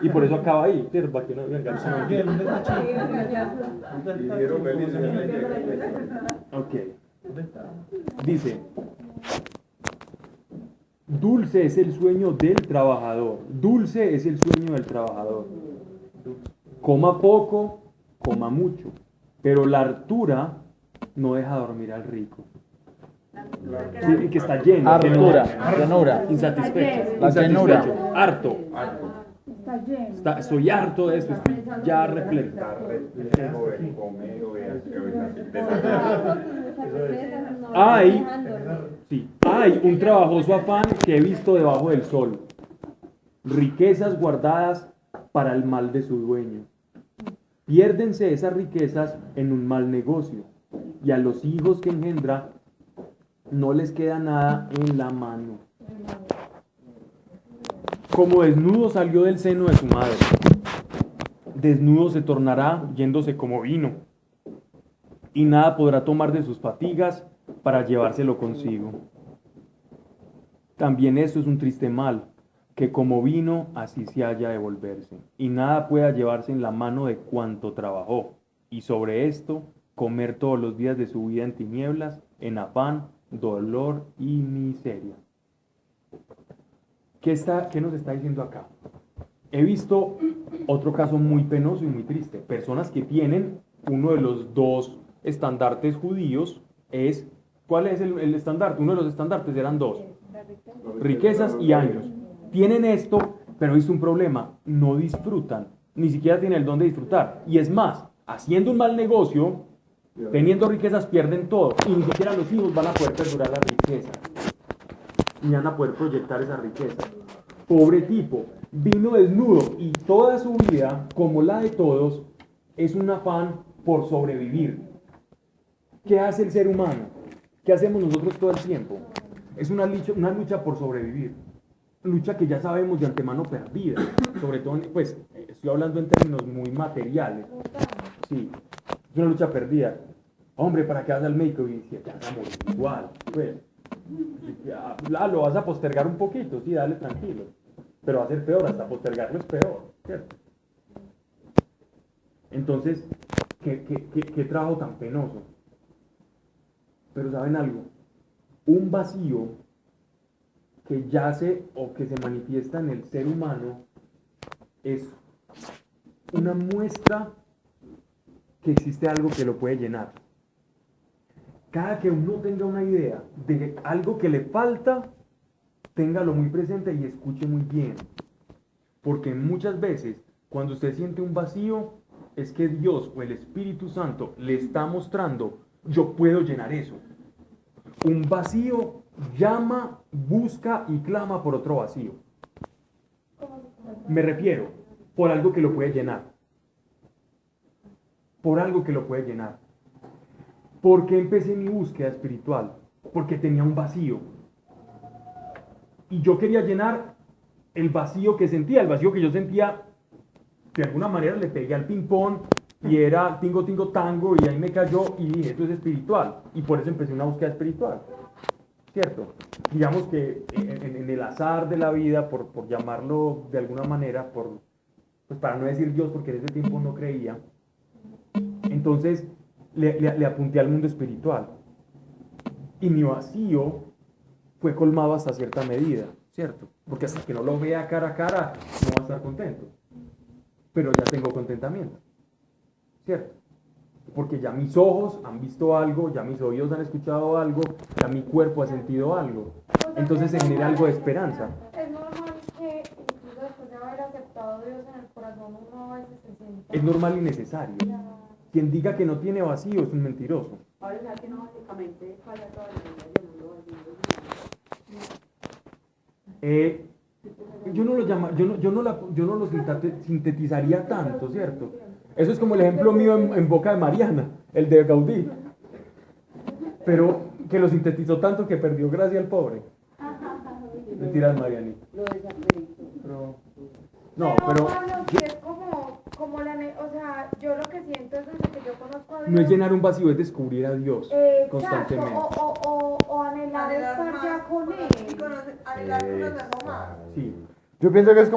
Speaker 1: Y por eso acaba ahí, ¿cierto? Para que no vengan. Ok. Dice, dulce es el sueño del trabajador. Dulce es el sueño del trabajador. Coma poco, coma mucho. Pero la hartura no deja dormir al rico. Sí, que está lleno.
Speaker 3: Llanura.
Speaker 1: Insatisfecho.
Speaker 3: La llanura.
Speaker 1: Harto.
Speaker 8: Está lleno.
Speaker 1: Estoy harto de esto. Estoy ya repleto. Hay un trabajoso afán que he visto debajo del sol. Riquezas guardadas para el mal de su dueño. Piérdense esas riquezas en un mal negocio, y a los hijos que engendra no les queda nada en la mano. Como desnudo salió del seno de su madre, desnudo se tornará yéndose como vino, y nada podrá tomar de sus fatigas para llevárselo consigo. También esto es un triste mal, que como vino así se haya de volverse, y nada pueda llevarse en la mano de cuanto trabajó, y sobre esto comer todos los días de su vida en tinieblas, en afán, dolor y miseria. ¿Qué nos está diciendo acá? He visto otro caso muy penoso y muy triste. Personas que tienen uno de los dos estandartes judíos. ¿Cuál es el estandarte? Uno de los estandartes eran dos: riquezas y años. Tienen esto, pero he visto un problema: no disfrutan, ni siquiera tienen el don de disfrutar. Y es más, haciendo un mal negocio, teniendo riquezas, pierden todo, y ni siquiera los hijos van a poder perdurar la riqueza, ni van a poder proyectar esa riqueza. Pobre tipo, vino desnudo, y toda su vida, como la de todos, es un afán por sobrevivir. ¿Qué hace el ser humano? ¿Qué hacemos nosotros todo el tiempo? Es una lucha por sobrevivir. Lucha que ya sabemos de antemano perdida. Sobre todo, pues, estoy hablando en términos muy materiales. Sí, es una lucha perdida. Hombre, ¿para qué vas al médico? Y si te vas a morir igual, pues. Lo vas a postergar un poquito, sí, dale tranquilo. Pero va a ser peor, hasta postergarlo es peor, ¿cierto? Entonces, ¿qué trabajo tan penoso? Pero ¿saben algo? Un vacío que yace o que se manifiesta en el ser humano es una muestra que existe algo que lo puede llenar. Cada que uno tenga una idea de algo que le falta, téngalo muy presente y escuche muy bien. Porque muchas veces, cuando usted siente un vacío, es que Dios o el Espíritu Santo le está mostrando: yo puedo llenar eso. Un vacío llama, busca y clama por otro vacío. Me refiero, por algo que lo puede llenar. Por algo que lo puede llenar. ¿Por qué empecé mi búsqueda espiritual? Porque tenía un vacío. Y yo quería llenar el vacío que sentía, el vacío que yo sentía. De alguna manera le pegué al ping-pong y era tingo, tingo, tango, y ahí me cayó y dije, esto es espiritual. Y por eso empecé una búsqueda espiritual. ¿Cierto? Digamos que en el azar de la vida, por llamarlo de alguna manera, pues para no decir Dios, porque en ese tiempo no creía, entonces le apunté al mundo espiritual. Y mi vacío fue colmado hasta cierta medida, ¿cierto? Porque hasta que no lo vea cara a cara, no va a estar contento. Pero ya tengo contentamiento, ¿cierto? Porque ya mis ojos han visto algo, ya mis oídos han escuchado algo, ya mi cuerpo ha sentido algo. Entonces se genera algo de esperanza.
Speaker 5: Es normal que incluso después de haber aceptado a Dios en el corazón, uno a veces se sienta...
Speaker 1: Es normal y necesario. Quien diga que no tiene vacío es un mentiroso.
Speaker 9: Ahora es que no básicamente falla toda la vida llenando vacíos.
Speaker 1: Yo no lo sintetizaría tanto, ¿cierto? Eso es como el ejemplo mío en boca de Mariana, el de Gaudí. Pero que lo sintetizó tanto que perdió gracia al pobre. Mentiras, Marianita.
Speaker 9: Lo desacredito.
Speaker 1: No, pero
Speaker 5: Pablo, sí es como o sea, yo lo que siento es desde que yo conozco a Dios.
Speaker 1: no es llenar un vacío, es descubrir a Dios constantemente.
Speaker 5: O anhelar estar ya con Él.
Speaker 9: Anhelar conocerlo más.
Speaker 1: Sí.
Speaker 3: Yo pienso que es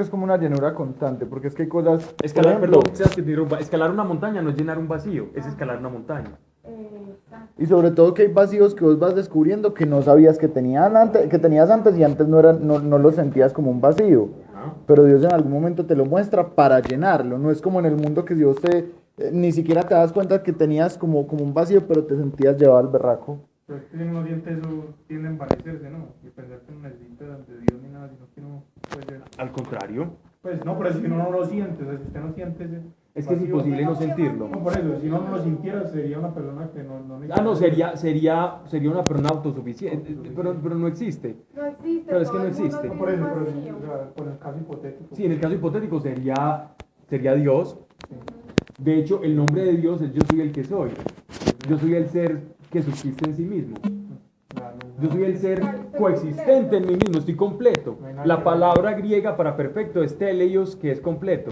Speaker 3: como una llenura constante, porque es que hay cosas...
Speaker 1: Escalar,
Speaker 3: por ejemplo,
Speaker 1: perdón, escalar una montaña no es llenar un vacío, es escalar una montaña.
Speaker 3: y sobre todo que hay vacíos que vos vas descubriendo que no sabías que tenías antes y antes no lo sentías como un vacío. Pero Dios en algún momento te lo muestra para llenarlo. No es como en el mundo que Dios ni siquiera te das cuenta que tenías como un vacío, pero te sentías llevado al berraco.
Speaker 2: Pero es que si uno siente eso, tiende a envanecerse, ¿no? Y pensar que no necesita de Dios ni nada, sino que no puede ser.
Speaker 1: Al contrario.
Speaker 2: Pues no, pero si uno no lo siente, o sea, si usted no siente ese
Speaker 1: Es que es
Speaker 2: vacío,
Speaker 1: imposible no sentirlo.
Speaker 2: No, por eso, si uno no lo sintiera, sería una persona que no necesita.
Speaker 1: No, sería una persona autosuficiente, pero no existe.
Speaker 5: No existe.
Speaker 1: Pero es que no
Speaker 5: todo el mundo
Speaker 1: existe.
Speaker 2: No,
Speaker 5: tiene
Speaker 2: por eso,
Speaker 5: un
Speaker 2: pero
Speaker 5: vacío.
Speaker 2: o sea, por el caso hipotético.
Speaker 1: Sí, en el caso hipotético sería Dios. De hecho, el nombre de Dios es yo soy el que soy. Yo soy el ser que subsiste en sí mismo.
Speaker 2: Claro,
Speaker 1: Yo soy el ser coexistente en mí mismo, estoy completo. La palabra griega para perfecto es teleios, que es completo.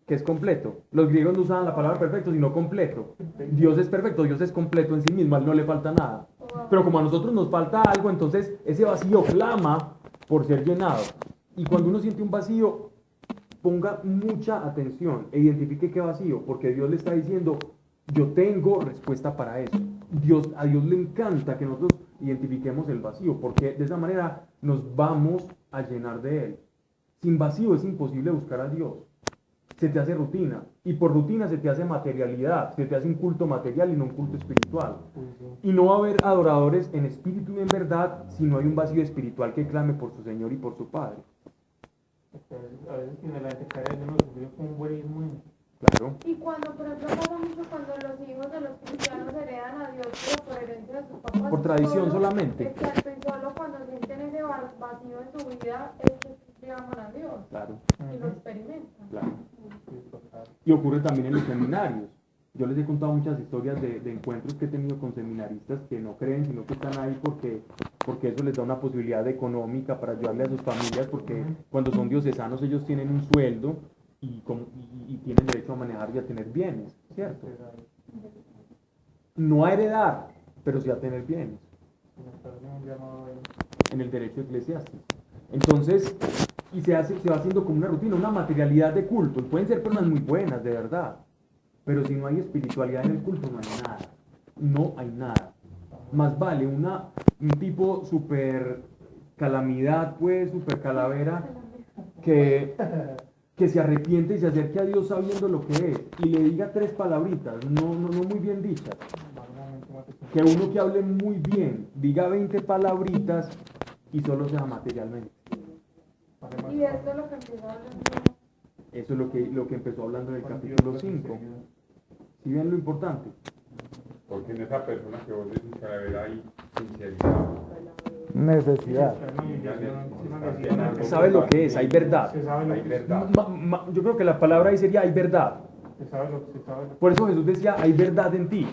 Speaker 1: Que es completo. Los griegos no usaban la palabra perfecto, sino completo. Dios es perfecto, Dios es completo en sí mismo, a él no le falta nada. Pero como a nosotros nos falta algo, entonces ese vacío clama por ser llenado. Y cuando uno siente un vacío, ponga mucha atención e identifique qué vacío, porque Dios le está diciendo, yo tengo respuesta para eso. A Dios le encanta que nosotros identifiquemos el vacío, porque de esa manera nos vamos a llenar de él. Sin vacío es imposible buscar a Dios. Se te hace rutina, y por rutina se te hace materialidad, se te hace un culto material y no un culto espiritual. Y no va a haber adoradores en espíritu y en verdad si no hay un vacío espiritual que clame por su Señor y por su Padre.
Speaker 2: A veces tiene la gente cae en unos sufridos con un buenismo.
Speaker 1: Claro.
Speaker 5: Y cuando, por ejemplo, pasa mucho cuando los hijos de los cristianos heredan a Dios, pero por herencia de sus papás.
Speaker 1: Por tradición solamente.
Speaker 5: Exacto, y solo cuando sienten ese vacío en su vida es que llaman a Dios.
Speaker 1: Claro.
Speaker 5: Y lo experimentan.
Speaker 1: Claro. Y ocurre también en los seminarios. Yo les he contado muchas historias de encuentros que he tenido con seminaristas que no creen, sino que están ahí porque eso les da una posibilidad económica para ayudarle a sus familias, porque cuando son diocesanos ellos tienen un sueldo y tienen derecho a manejar y a tener bienes, ¿cierto? No a heredar, pero sí a tener bienes. En el derecho eclesiástico. Entonces, y se va haciendo como una rutina, una materialidad de culto. Pueden ser personas muy buenas, de verdad. Pero si no hay espiritualidad en el culto, no hay nada. No hay nada. Más vale un tipo super calamidad, pues, super calavera, que se arrepiente y se acerque a Dios sabiendo lo que es. Y le diga 3 palabritas, no muy bien dichas. Que uno que hable muy bien, diga 20 palabritas y solo sea materialmente.
Speaker 5: Y esto es lo que empieza hablando.
Speaker 1: Eso es lo que empezó hablando en el capítulo 5. ¿Sí ven lo importante?
Speaker 6: Porque en esa persona que vos decís que debe haber ahí sinceridad.
Speaker 3: Necesidad.
Speaker 1: ¿Sabes lo que es? Hay verdad.
Speaker 6: Hay verdad.
Speaker 1: Yo creo que la palabra ahí sería hay verdad.
Speaker 2: Se sabe lo que se sabe.
Speaker 1: Por eso Jesús decía hay verdad en ti.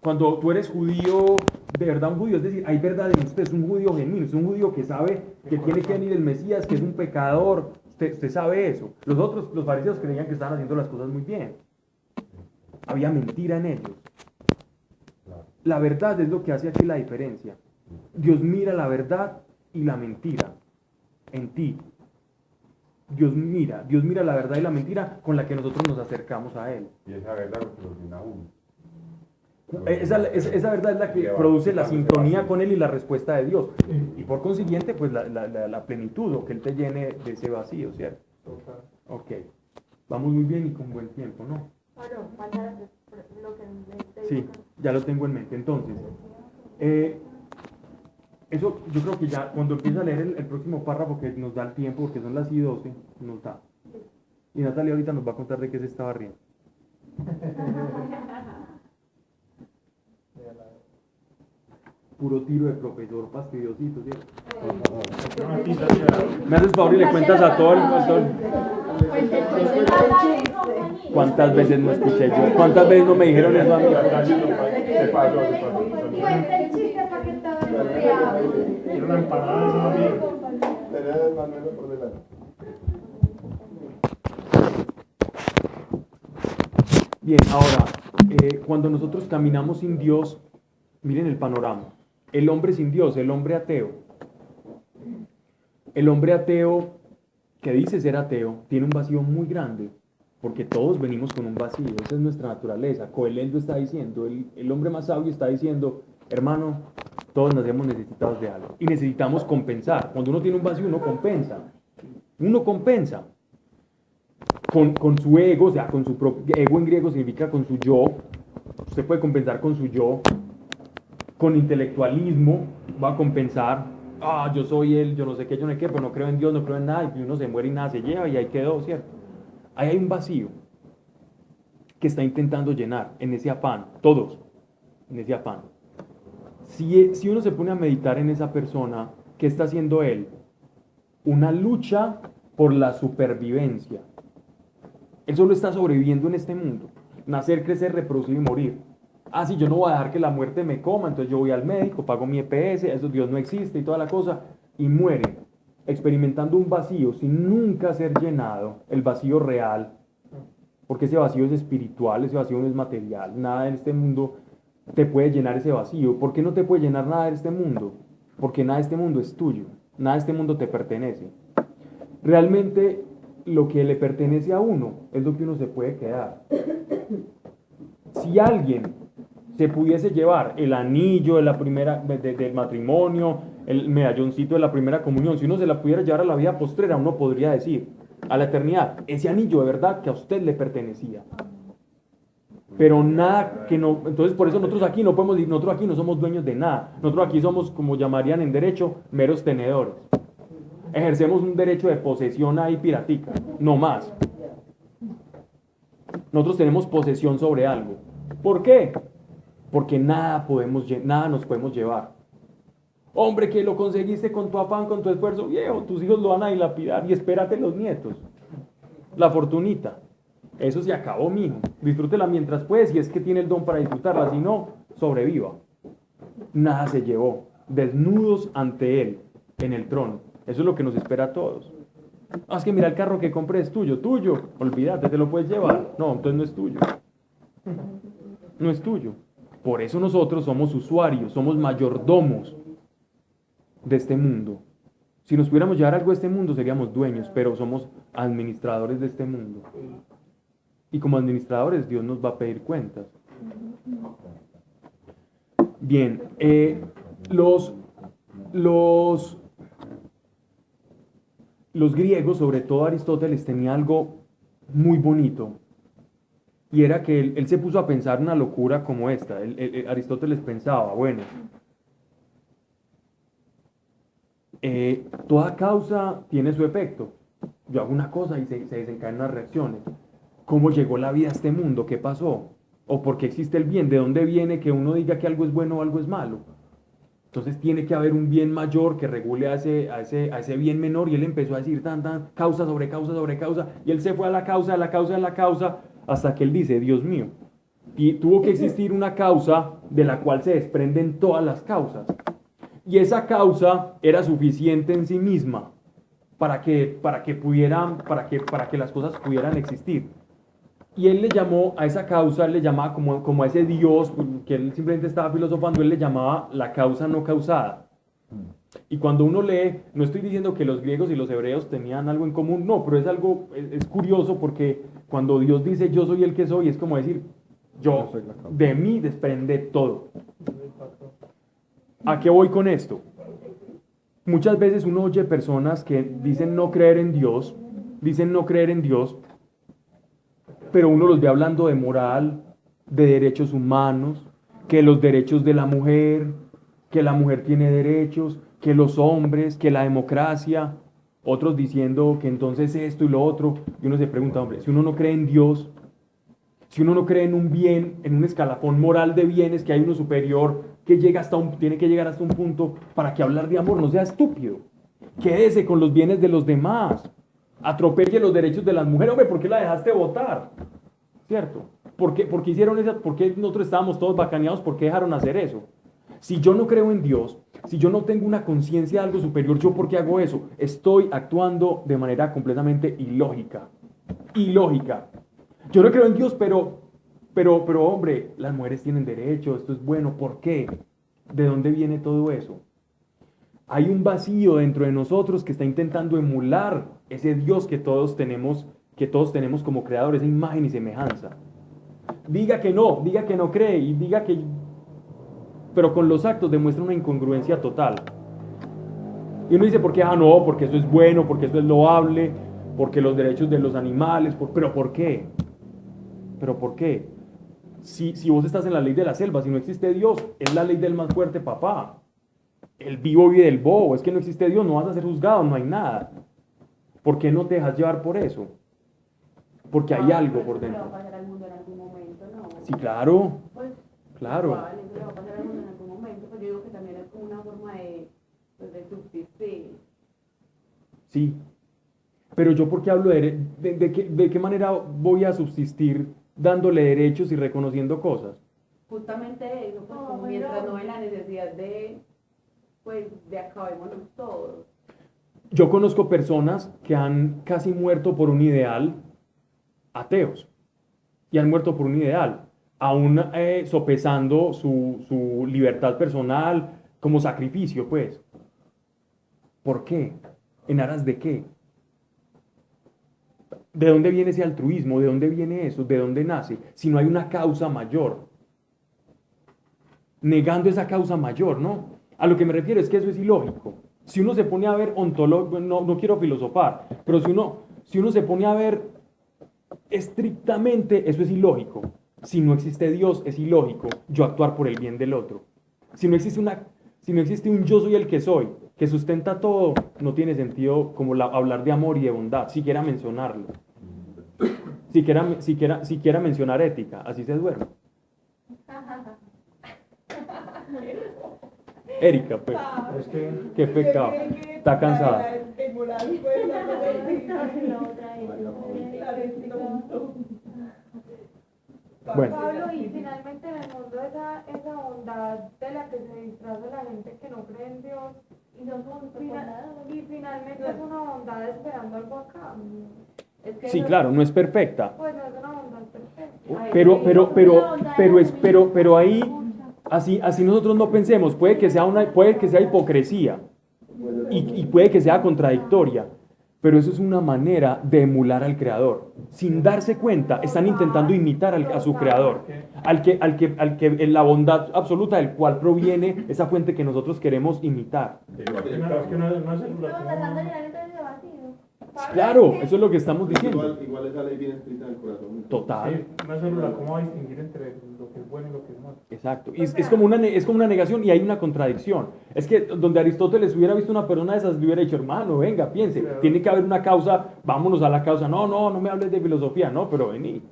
Speaker 1: Cuando tú eres judío, de verdad un judío, es decir, hay verdad en usted, es un judío genuino, es un judío que sabe que tiene que venir el Mesías, que es un pecador, usted sabe eso. Los fariseos creían que estaban haciendo las cosas muy bien. Había mentira en ellos. La verdad es lo que hace aquí la diferencia. Dios mira la verdad y la mentira en ti. Dios mira la verdad y la mentira con la que nosotros nos acercamos a Él.
Speaker 6: Y esa verdad lo que lo llena a uno.
Speaker 1: Esa verdad es la que produce la sintonía con Él y la respuesta de Dios. Y por consiguiente, pues la plenitud o que Él te llene de ese vacío, ¿cierto? Ok. Vamos muy bien y con buen tiempo, ¿no?
Speaker 5: Bueno, falta lo que
Speaker 1: Sí, ya lo tengo en mente. Entonces, eso yo creo que ya cuando empieza a leer el próximo párrafo, que nos da el tiempo, porque son las I12, nos da. Y Natalia ahorita nos va a contar de qué se estaba riendo. Puro tiro de profesor fastidiosito, ¿cierto? Me haces favor y le cuentas a todo el... ¿Cuántas veces no escuché yo? ¿Cuántas veces no me dijeron eso a mí?
Speaker 6: Se pasó.
Speaker 5: Cuenta el chiste para que todo
Speaker 2: Era una empanada, eso no bien.
Speaker 4: Tenía el Manuel por delante.
Speaker 1: Bien, ahora, cuando nosotros caminamos sin Dios, miren el panorama. El hombre sin Dios, el hombre ateo. El hombre ateo, que dice ser ateo, tiene un vacío muy grande, porque todos venimos con un vacío, esa es nuestra naturaleza. Coelho está diciendo, el hombre más sabio está diciendo, hermano, todos nos hemos necesitados de algo, y necesitamos compensar. Cuando uno tiene un vacío, uno compensa. Uno compensa. Con su ego, o sea, con su propio ego en griego significa con su yo. Usted puede compensar con su yo. Con intelectualismo va a compensar. Yo soy él, yo no sé qué, yo no sé qué, pero no creo en Dios, no creo en nada, y uno se muere y nada se lleva y ahí quedó, ¿cierto? Ahí hay un vacío que está intentando llenar en ese afán, todos, en ese afán. Si uno se pone a meditar en esa persona, ¿qué está haciendo él? Una lucha por la supervivencia. Él solo está sobreviviendo en este mundo. Nacer, crecer, reproducir y morir. Ah, sí, yo no voy a dejar que la muerte me coma, entonces yo voy al médico, pago mi EPS, eso Dios no existe y toda la cosa, y muere experimentando un vacío sin nunca ser llenado, el vacío real, porque ese vacío es espiritual, ese vacío no es material, nada en este mundo te puede llenar ese vacío. ¿Por qué no te puede llenar nada de este mundo? Porque nada de este mundo es tuyo, nada de este mundo te pertenece. Realmente lo que le pertenece a uno es lo que uno se puede quedar. Si alguien se pudiese llevar el anillo de la primera, del matrimonio, el medalloncito de la primera comunión, si uno se la pudiera llevar a la vida postrera, uno podría decir, a la eternidad, ese anillo de verdad que a usted le pertenecía. Pero nada que no, entonces por eso nosotros aquí no podemos, nosotros aquí no somos dueños de nada, nosotros aquí somos, como llamarían en derecho, meros tenedores. Ejercemos un derecho de posesión ahí piratica, no más. Nosotros tenemos posesión sobre algo. ¿Por qué? Porque nada nos podemos llevar. Hombre, que lo conseguiste con tu afán, con tu esfuerzo, viejo, tus hijos lo van a dilapidar y espérate los nietos. La fortunita. Eso se acabó, mijo. Disfrútela mientras puede, si es que tiene el don para disfrutarla, si no, sobreviva. Nada se llevó. Desnudos ante él, en el trono. Eso es lo que nos espera a todos. Ah, es que mira, el carro que compré es tuyo, tuyo. Olvídate, te lo puedes llevar. No, entonces no es tuyo. No es tuyo. Por eso nosotros somos usuarios, somos mayordomos de este mundo. Si nos pudiéramos llevar algo de este mundo, seríamos dueños, pero somos administradores de este mundo. Y como administradores, Dios nos va a pedir cuentas. Bien, los griegos, sobre todo Aristóteles, tenía algo muy bonito. Y era que él se puso a pensar una locura como esta. Aristóteles pensaba, bueno, toda causa tiene su efecto. Yo hago una cosa y se desencadenan las reacciones. ¿Cómo llegó la vida a este mundo? ¿Qué pasó? ¿O por qué existe el bien? ¿De dónde viene que uno diga que algo es bueno o algo es malo? Entonces tiene que haber un bien mayor que regule a ese bien menor, y él empezó a decir causa sobre causa sobre causa, y él se fue a la causa, a la causa, a la causa, hasta que él dice, Dios mío, y tuvo que existir una causa de la cual se desprenden todas las causas, y esa causa era suficiente en sí misma para que las cosas pudieran existir. Y él le llamó a esa causa, él le llamaba como a ese Dios, que él simplemente estaba filosofando, él le llamaba la causa no causada. Y cuando uno lee, no estoy diciendo que los griegos y los hebreos tenían algo en común, no, pero es curioso, porque cuando Dios dice yo soy el que soy, es como decir, de mí desprende todo. ¿A qué voy con esto? Muchas veces uno oye personas que dicen no creer en Dios, pero uno los ve hablando de moral, de derechos humanos, que los derechos de la mujer, que la mujer tiene derechos, que los hombres, que la democracia, otros diciendo que entonces esto y lo otro, y uno se pregunta, hombre, si uno no cree en Dios, si uno no cree en un bien, en un escalafón moral de bienes, que hay uno superior que tiene que llegar hasta un punto para que hablar de amor no sea estúpido. Quédese con los bienes de los demás. Atropelle los derechos de las mujeres. Hombre, ¿por qué la dejaste votar? ¿Cierto? ¿Por qué hicieron eso? ¿Por qué nosotros estábamos todos bacaneados? ¿Por qué dejaron hacer eso? Si yo no creo en Dios, si yo no tengo una conciencia de algo superior, ¿yo por qué hago eso? Estoy actuando de manera completamente ilógica. Ilógica. Yo no creo en Dios, pero hombre, las mujeres tienen derechos, esto es bueno. ¿Por qué? ¿De dónde viene todo eso? Hay un vacío dentro de nosotros que está intentando emular ese Dios que todos tenemos como creador, esa imagen y semejanza. Diga que no cree, y diga que... pero con los actos demuestra una incongruencia total. Y uno dice, ¿por qué? No, porque eso es bueno, porque eso es loable, porque los derechos de los animales, ¿pero por qué? ¿Pero por qué? Si vos estás en la ley de la selva, si no existe Dios, es la ley del más fuerte, papá. El vivo vive del bobo. Es que no existe Dios, no vas a ser juzgado, no hay nada. ¿Por qué no te dejas llevar por eso? Porque hay algo por dentro.
Speaker 9: Eso le va a pasar al mundo en algún momento, ¿no?
Speaker 1: Sí, claro.
Speaker 9: Pues,
Speaker 1: claro.
Speaker 9: Igual, eso le va a pasar al mundo en algún momento. Pues yo digo que también es como una forma de subsistir.
Speaker 1: Sí. Pero yo, ¿por qué hablo de qué manera voy a subsistir dándole derechos y reconociendo cosas?
Speaker 9: justamente eso, pues,
Speaker 5: No,
Speaker 9: como
Speaker 5: pero-
Speaker 9: mientras no hay la necesidad de, pues, de acabémonos todos.
Speaker 1: Yo conozco personas que han casi muerto por un ideal, ateos, y han muerto por un ideal, aún sopesando su libertad personal como sacrificio, pues. ¿Por qué? ¿En aras de qué? ¿De dónde viene ese altruismo? ¿De dónde viene eso? ¿De dónde nace? Si no hay una causa mayor. Negando esa causa mayor, ¿no? A lo que me refiero es que eso es ilógico. Si uno se pone a ver no quiero filosofar, pero si uno se pone a ver estrictamente, eso es ilógico. Si no existe Dios, es ilógico yo actuar por el bien del otro. Si no existe un yo soy el que soy, que sustenta todo, no tiene sentido como hablar de amor y de bondad, siquiera mencionarlo. Siquiera mencionar ética, así se duerme. Erika, pues,
Speaker 2: Es que
Speaker 1: qué pecado. Está cansada. Bueno.
Speaker 5: Pablo, y finalmente en el mundo esa bondad de la que se disfraza la gente que no cree en Dios, y finalmente es una bondad esperando algo a cambio.
Speaker 9: Es que
Speaker 1: Sí,
Speaker 9: eso-
Speaker 1: claro, no es perfecta.
Speaker 5: Pues no es una bondad perfecta.
Speaker 1: Pero ahí, así nosotros no pensemos, puede que sea hipocresía y puede que sea contradictoria, pero eso es una manera de emular al Creador. Sin darse cuenta, están intentando imitar a su Creador, al que la bondad absoluta del cual proviene esa fuente que nosotros queremos imitar.
Speaker 2: es que una célula,
Speaker 1: Claro, eso es lo que estamos diciendo.
Speaker 4: Igual esa ley viene escrita en el corazón.
Speaker 1: Total.
Speaker 2: sí, una célula, ¿cómo va a distinguir entre lo que es bueno y lo que es malo?
Speaker 1: Exacto. Y es como una negación y hay una contradicción. Es que donde Aristóteles hubiera visto una persona de esas, le hubiera dicho, hermano, venga, piense, tiene que haber una causa, vámonos a la causa. No me hables de filosofía, no, pero vení.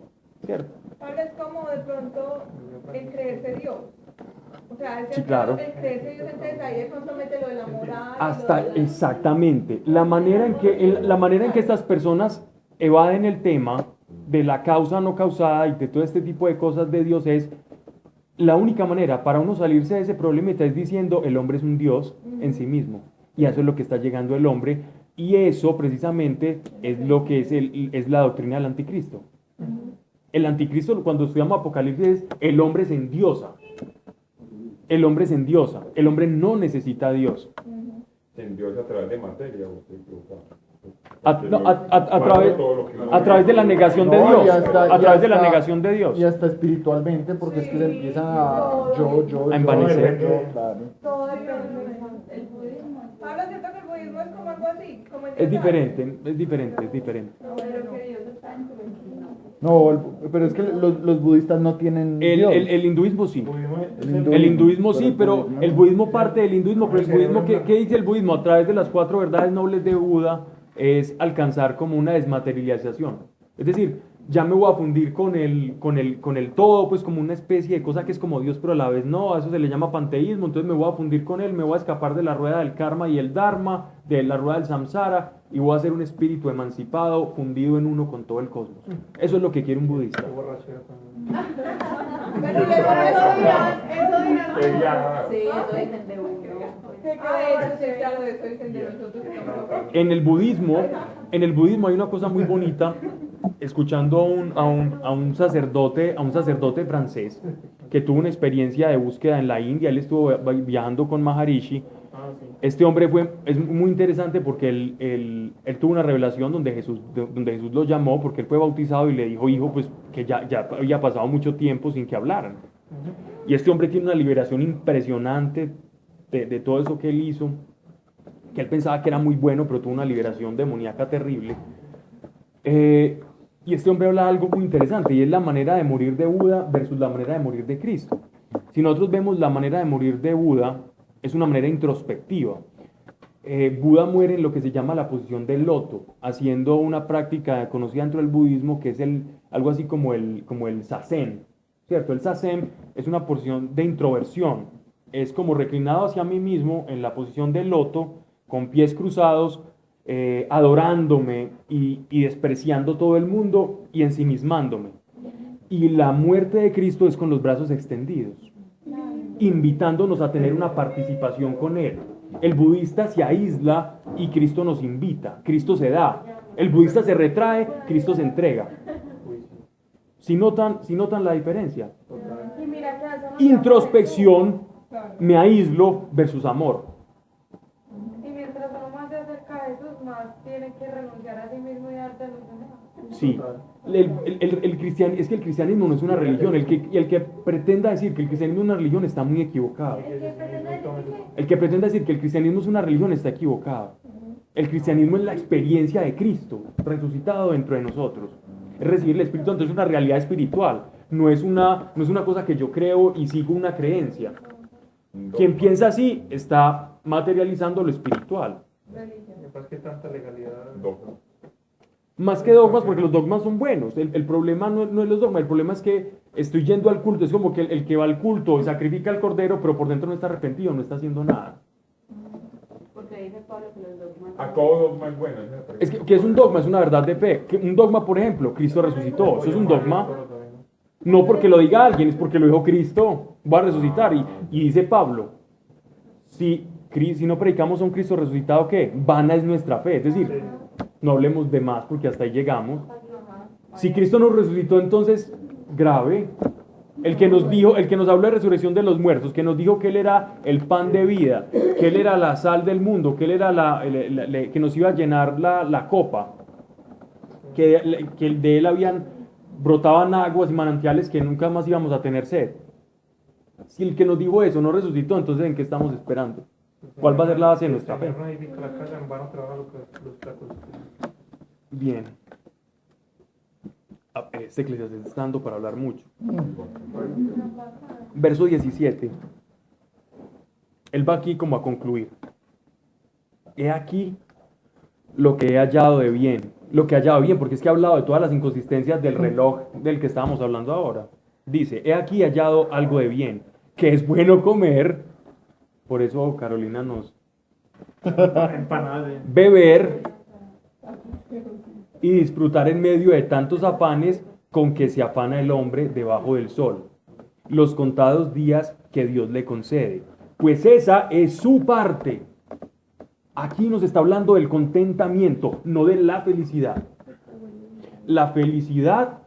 Speaker 1: ¿Cierto?
Speaker 8: Ahora es como de pronto el creerse Dios. O sea, el
Speaker 1: Sí, claro.
Speaker 8: el creerse Dios, entonces ahí de pronto mete lo de la moral.
Speaker 1: Exactamente. La manera en que estas personas evaden el tema de la causa no causada y de todo este tipo de cosas de Dios es la única manera para uno salirse de ese problema es diciendo el hombre es un Dios en sí mismo. Y a eso es lo que está llegando el hombre. Y eso precisamente es lo que es la doctrina del anticristo. El anticristo, cuando estudiamos Apocalipsis, es el hombre se endiosa. El hombre se endiosa. El hombre no necesita a Dios.
Speaker 6: En Dios a través de materia.
Speaker 1: A través de la negación de
Speaker 3: No,
Speaker 1: Dios.
Speaker 3: y hasta-
Speaker 1: A
Speaker 3: y
Speaker 1: través de la
Speaker 3: hasta-
Speaker 1: negación de Dios.
Speaker 3: Y hasta espiritualmente, porque es que se empiezan a
Speaker 1: A envanecer.
Speaker 3: claro.
Speaker 5: Todo depende del budismo.
Speaker 8: Ahora siento que el budismo es como algo así. Como el
Speaker 1: Es diferente.
Speaker 3: No, pero es que los budistas no tienen Dios.
Speaker 1: El hinduismo sí.
Speaker 2: budismo
Speaker 1: El hinduismo sí, pero
Speaker 3: budismo
Speaker 1: el
Speaker 3: no.
Speaker 1: budismo parte del hinduismo, pero el budismo, ¿qué dice el budismo? A través de las 4 verdades nobles de Buda es alcanzar como una desmaterialización. Es decir, ya me voy a fundir con el todo, pues como una especie de cosa que es como Dios, pero a la vez no, a eso se le llama panteísmo, entonces me voy a fundir con él, me voy a escapar de la rueda del karma y el dharma, de la rueda del samsara, y voy a ser un espíritu emancipado, fundido en uno con todo el cosmos. Eso es lo que quiere un budista.
Speaker 2: Qué borrachera también.
Speaker 8: Pero eso dirán.
Speaker 9: Sí, eso dicen de uno.
Speaker 8: Eso sí, claro, eso dicen de nosotros.
Speaker 1: En el budismo hay una cosa muy bonita, escuchando a un sacerdote francés que tuvo una experiencia de búsqueda en la India. Él estuvo viajando con Maharishi.
Speaker 2: Sí.
Speaker 1: Este hombre es muy interesante porque él tuvo una revelación donde Jesús lo llamó, porque él fue bautizado y le dijo, hijo, pues que ya había pasado mucho tiempo sin que hablaran. Y este hombre tiene una liberación impresionante de todo eso que él hizo, que él pensaba que era muy bueno, pero tuvo una liberación demoníaca terrible. Y este hombre habla de algo muy interesante, y es la manera de morir de Buda versus la manera de morir de Cristo. Si nosotros vemos la manera de morir de Buda, es una manera introspectiva. Buda muere en lo que se llama la posición del loto, haciendo una práctica conocida dentro del budismo, que es algo así como el zazen, ¿cierto? El zazen es una posición de introversión, es como reclinado hacia mí mismo en la posición del loto, con pies cruzados, adorándome y despreciando todo el mundo y ensimismándome. Y la muerte de Cristo es con los brazos extendidos, invitándonos a tener una participación con Él. El budista se aísla y Cristo nos invita, Cristo se da. El budista se retrae, Cristo se entrega. ¿Sí notan la diferencia?
Speaker 5: Y mira que eso nos
Speaker 1: Introspección, me aíslo versus amor.
Speaker 5: y mientras uno más se acerca a Jesús, más tiene que renunciar a sí mismo y darte a los demás.
Speaker 1: Sí, el cristianismo no es una religión. El que pretenda decir que el cristianismo es una religión está muy equivocado. El que pretenda decir que el cristianismo es una religión está equivocado. El cristianismo es la experiencia de Cristo resucitado dentro de nosotros. Es recibir el Espíritu Santo, es una realidad espiritual. No es una cosa que yo creo y sigo una creencia. Quien piensa así está materializando lo espiritual.
Speaker 2: Me parece que tanta legalidad.
Speaker 1: Más que dogmas, porque los dogmas son buenos. El problema no es los dogmas, el problema es que estoy yendo al culto. Es como que el que va al culto y sacrifica al cordero, pero por dentro no está arrepentido, no está haciendo nada.
Speaker 9: Porque dice Pablo que los dogmas.
Speaker 6: A todo dogma es bueno.
Speaker 1: Es que es un dogma, es una verdad de fe. Un dogma, por ejemplo, Cristo resucitó. Eso es un dogma. No porque lo diga alguien, es porque lo dijo Cristo. Va a resucitar. Y dice Pablo, si no predicamos a un Cristo resucitado, ¿qué? Vana es nuestra fe. Es decir, no hablemos de más porque hasta ahí llegamos. Si Cristo nos resucitó, entonces, grave. El que nos habló de resurrección de los muertos, que nos dijo que Él era el pan de vida, que Él era la sal del mundo, que Él era que nos iba a llenar la copa, que de Él brotaban aguas y manantiales que nunca más íbamos a tener sed. Si el que nos dijo eso no resucitó, entonces ¿en qué estamos esperando? ¿Cuál va a ser la base de nuestra fe? Bien. Este Eclesiastés está dando para hablar mucho. Verso 17. Él va aquí como a concluir. He aquí lo que he hallado de bien. Lo que he hallado bien, porque es que ha hablado de todas las inconsistencias del reloj del que estábamos hablando ahora. Dice, he aquí hallado algo de bien, que es bueno comer. Por eso Carolina nos... beber y disfrutar en medio de tantos afanes con que se afana el hombre debajo del sol, los contados días que Dios le concede, pues esa es su parte. Aquí nos está hablando del contentamiento, no de la felicidad. La felicidad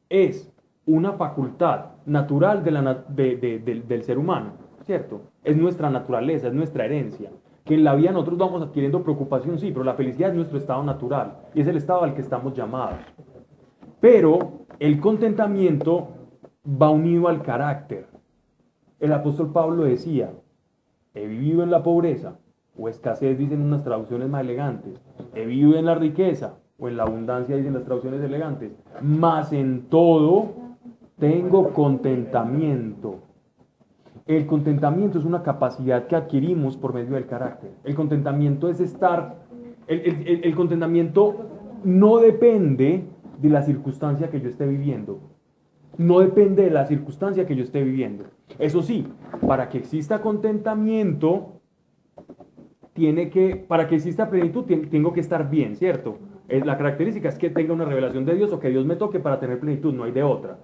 Speaker 1: es una facultad natural del ser humano, ¿cierto? Es nuestra naturaleza, es nuestra herencia. Que en la vida nosotros vamos adquiriendo preocupación, sí, pero la felicidad es nuestro estado natural y es el estado al que estamos llamados. Pero el contentamiento va unido al carácter. El apóstol Pablo decía, he vivido en la pobreza, o escasez dicen unas traducciones más elegantes, he vivido en la riqueza, o en la abundancia dicen las traducciones elegantes, mas en todo tengo contentamiento. El contentamiento es una capacidad que adquirimos por medio del carácter. El contentamiento es estar... El contentamiento no depende de la circunstancia que yo esté viviendo. No depende de la circunstancia que yo esté viviendo. Eso sí, para que exista contentamiento, para que exista plenitud, tengo que estar bien, ¿cierto? La característica es que tenga una revelación de Dios o que Dios me toque para tener plenitud, no hay de otra.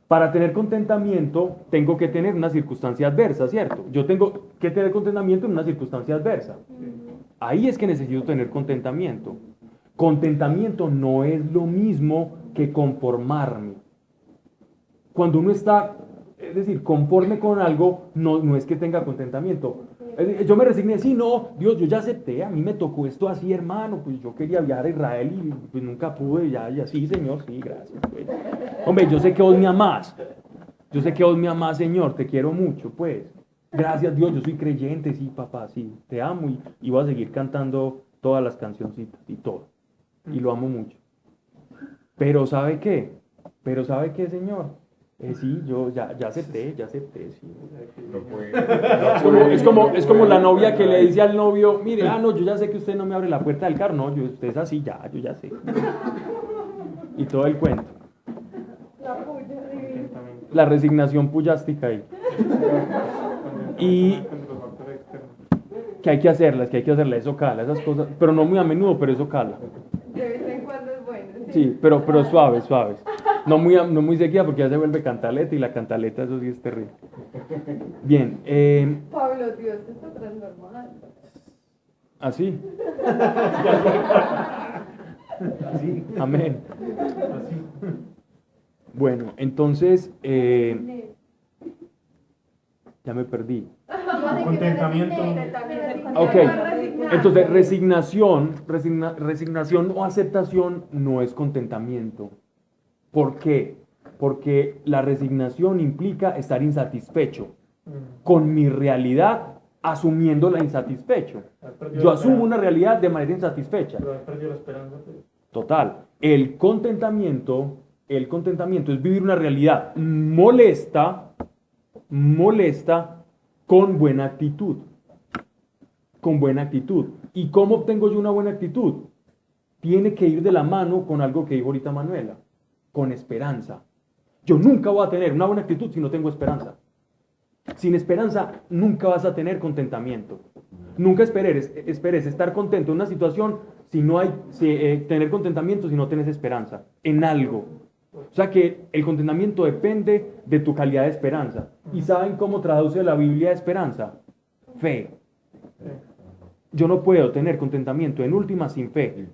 Speaker 1: Para tener contentamiento, tengo que tener una circunstancia adversa, ¿cierto? Yo tengo que tener contentamiento en una circunstancia adversa. Ahí es que necesito tener contentamiento. Contentamiento no es lo mismo que conformarme. Cuando uno está, es decir, conforme con algo, no es que tenga contentamiento. Yo me resigné, sí, no, Dios, yo ya acepté, a mí me tocó esto así, hermano, pues yo quería viajar a Israel y pues nunca pude, ya, sí, Señor, sí, gracias. Pues. Hombre, yo sé que vos me amás, Señor, te quiero mucho, pues. Gracias, Dios, yo soy creyente, sí, papá, sí, te amo y voy a seguir cantando todas las cancioncitas y todo. Y lo amo mucho. Pero ¿sabe qué, Señor? Sí, yo ya acepté, sí. Es como la novia que le dice al novio, mire, no, yo ya sé que usted no me abre la puerta del carro, no, usted es así, yo ya sé. Y todo el cuento. La resignación puyástica ahí. Y que hay que hacerla, eso cala, esas cosas, pero no muy a menudo, pero eso cala.
Speaker 5: De vez en cuando es bueno.
Speaker 1: Sí, pero suaves. No muy seguida porque ya se vuelve cantaleta y la cantaleta eso sí es terrible. Bien,
Speaker 5: Pablo, Dios te está transformando.
Speaker 1: así. Amén. Bueno, entonces, ya me perdí.
Speaker 2: Contentamiento.
Speaker 1: Ok, entonces resignación o aceptación no es contentamiento. ¿Por qué? Porque la resignación implica estar insatisfecho con mi realidad, asumiéndola insatisfecho. Yo asumo una realidad de manera insatisfecha.
Speaker 2: Pero has perdido la esperanza. Pues.
Speaker 1: Total. El contentamiento es vivir una realidad molesta con buena actitud. Con buena actitud. ¿Y cómo obtengo yo una buena actitud? Tiene que ir de la mano con algo que dijo ahorita Manuela, con esperanza. Yo nunca voy a tener una buena actitud si no tengo esperanza. Sin esperanza nunca vas a tener contentamiento. Nunca esperes estar contento en una situación si no hay tener contentamiento si no tienes esperanza en algo. O sea que el contentamiento depende de tu calidad de esperanza. ¿Y saben cómo traduce la Biblia esperanza? Fe. Yo no puedo tener contentamiento en última sin fe.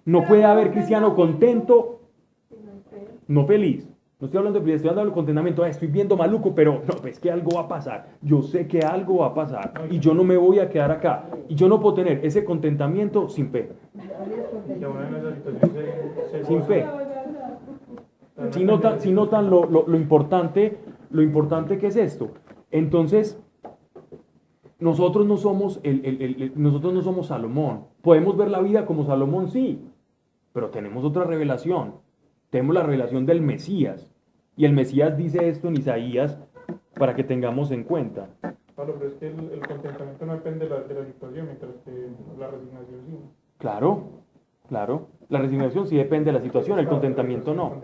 Speaker 1: No puede haber cristiano contento, no feliz. No estoy hablando de felicidad, estoy hablando de contentamiento. Estoy viendo maluco, pero no, es que algo va a pasar. Yo sé que algo va a pasar y yo no me voy a quedar acá. Y yo no puedo tener ese contentamiento sin fe. Sin fe. Si notan lo importante que es esto. Entonces, nosotros no somos nosotros no somos Salomón. Podemos ver la vida como Salomón, sí, pero tenemos otra revelación. Tenemos la revelación del Mesías. Y el Mesías dice esto en Isaías para que tengamos en cuenta.
Speaker 2: Pablo, pero es que el contentamiento no depende de la situación, mientras que la resignación sí.
Speaker 1: Claro. La resignación sí depende de la situación, el contentamiento no.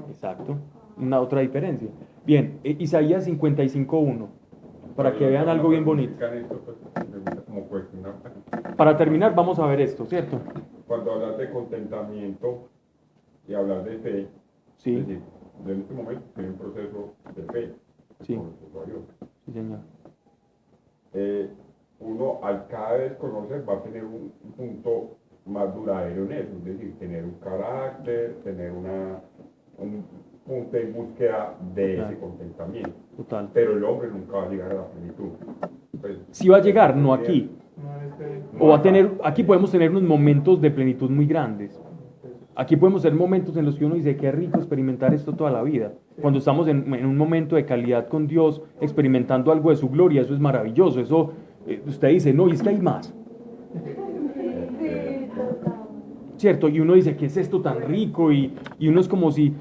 Speaker 1: Exacto. Una otra diferencia. Bien, Isaías 55:1. Para que vean algo bien bonito. Para terminar, vamos a ver esto, ¿cierto?
Speaker 6: Cuando hablas de contentamiento y hablas de fe,
Speaker 1: sí.
Speaker 6: Es decir, en este momento tiene un proceso de fe.
Speaker 1: Sí.
Speaker 6: Con Dios.
Speaker 1: Sí, señor.
Speaker 6: Uno al cada vez conocer va a tener un punto más duradero en eso, es decir, tener un carácter, tener un punto de búsqueda de
Speaker 1: Total.
Speaker 6: Ese contentamiento.
Speaker 1: Total.
Speaker 6: Pero el hombre nunca va a llegar a la plenitud. Pues,
Speaker 1: sí va a llegar, no aquí. O va a tener, aquí podemos tener unos momentos de plenitud muy grandes. Aquí podemos tener momentos en los que uno dice, qué rico experimentar esto toda la vida. Cuando estamos en un momento de calidad con Dios, experimentando algo de su gloria, eso es maravilloso. Eso, usted dice, no, y es que hay más. ¿Cierto? Y uno dice, ¿qué es esto tan rico? Y uno es como si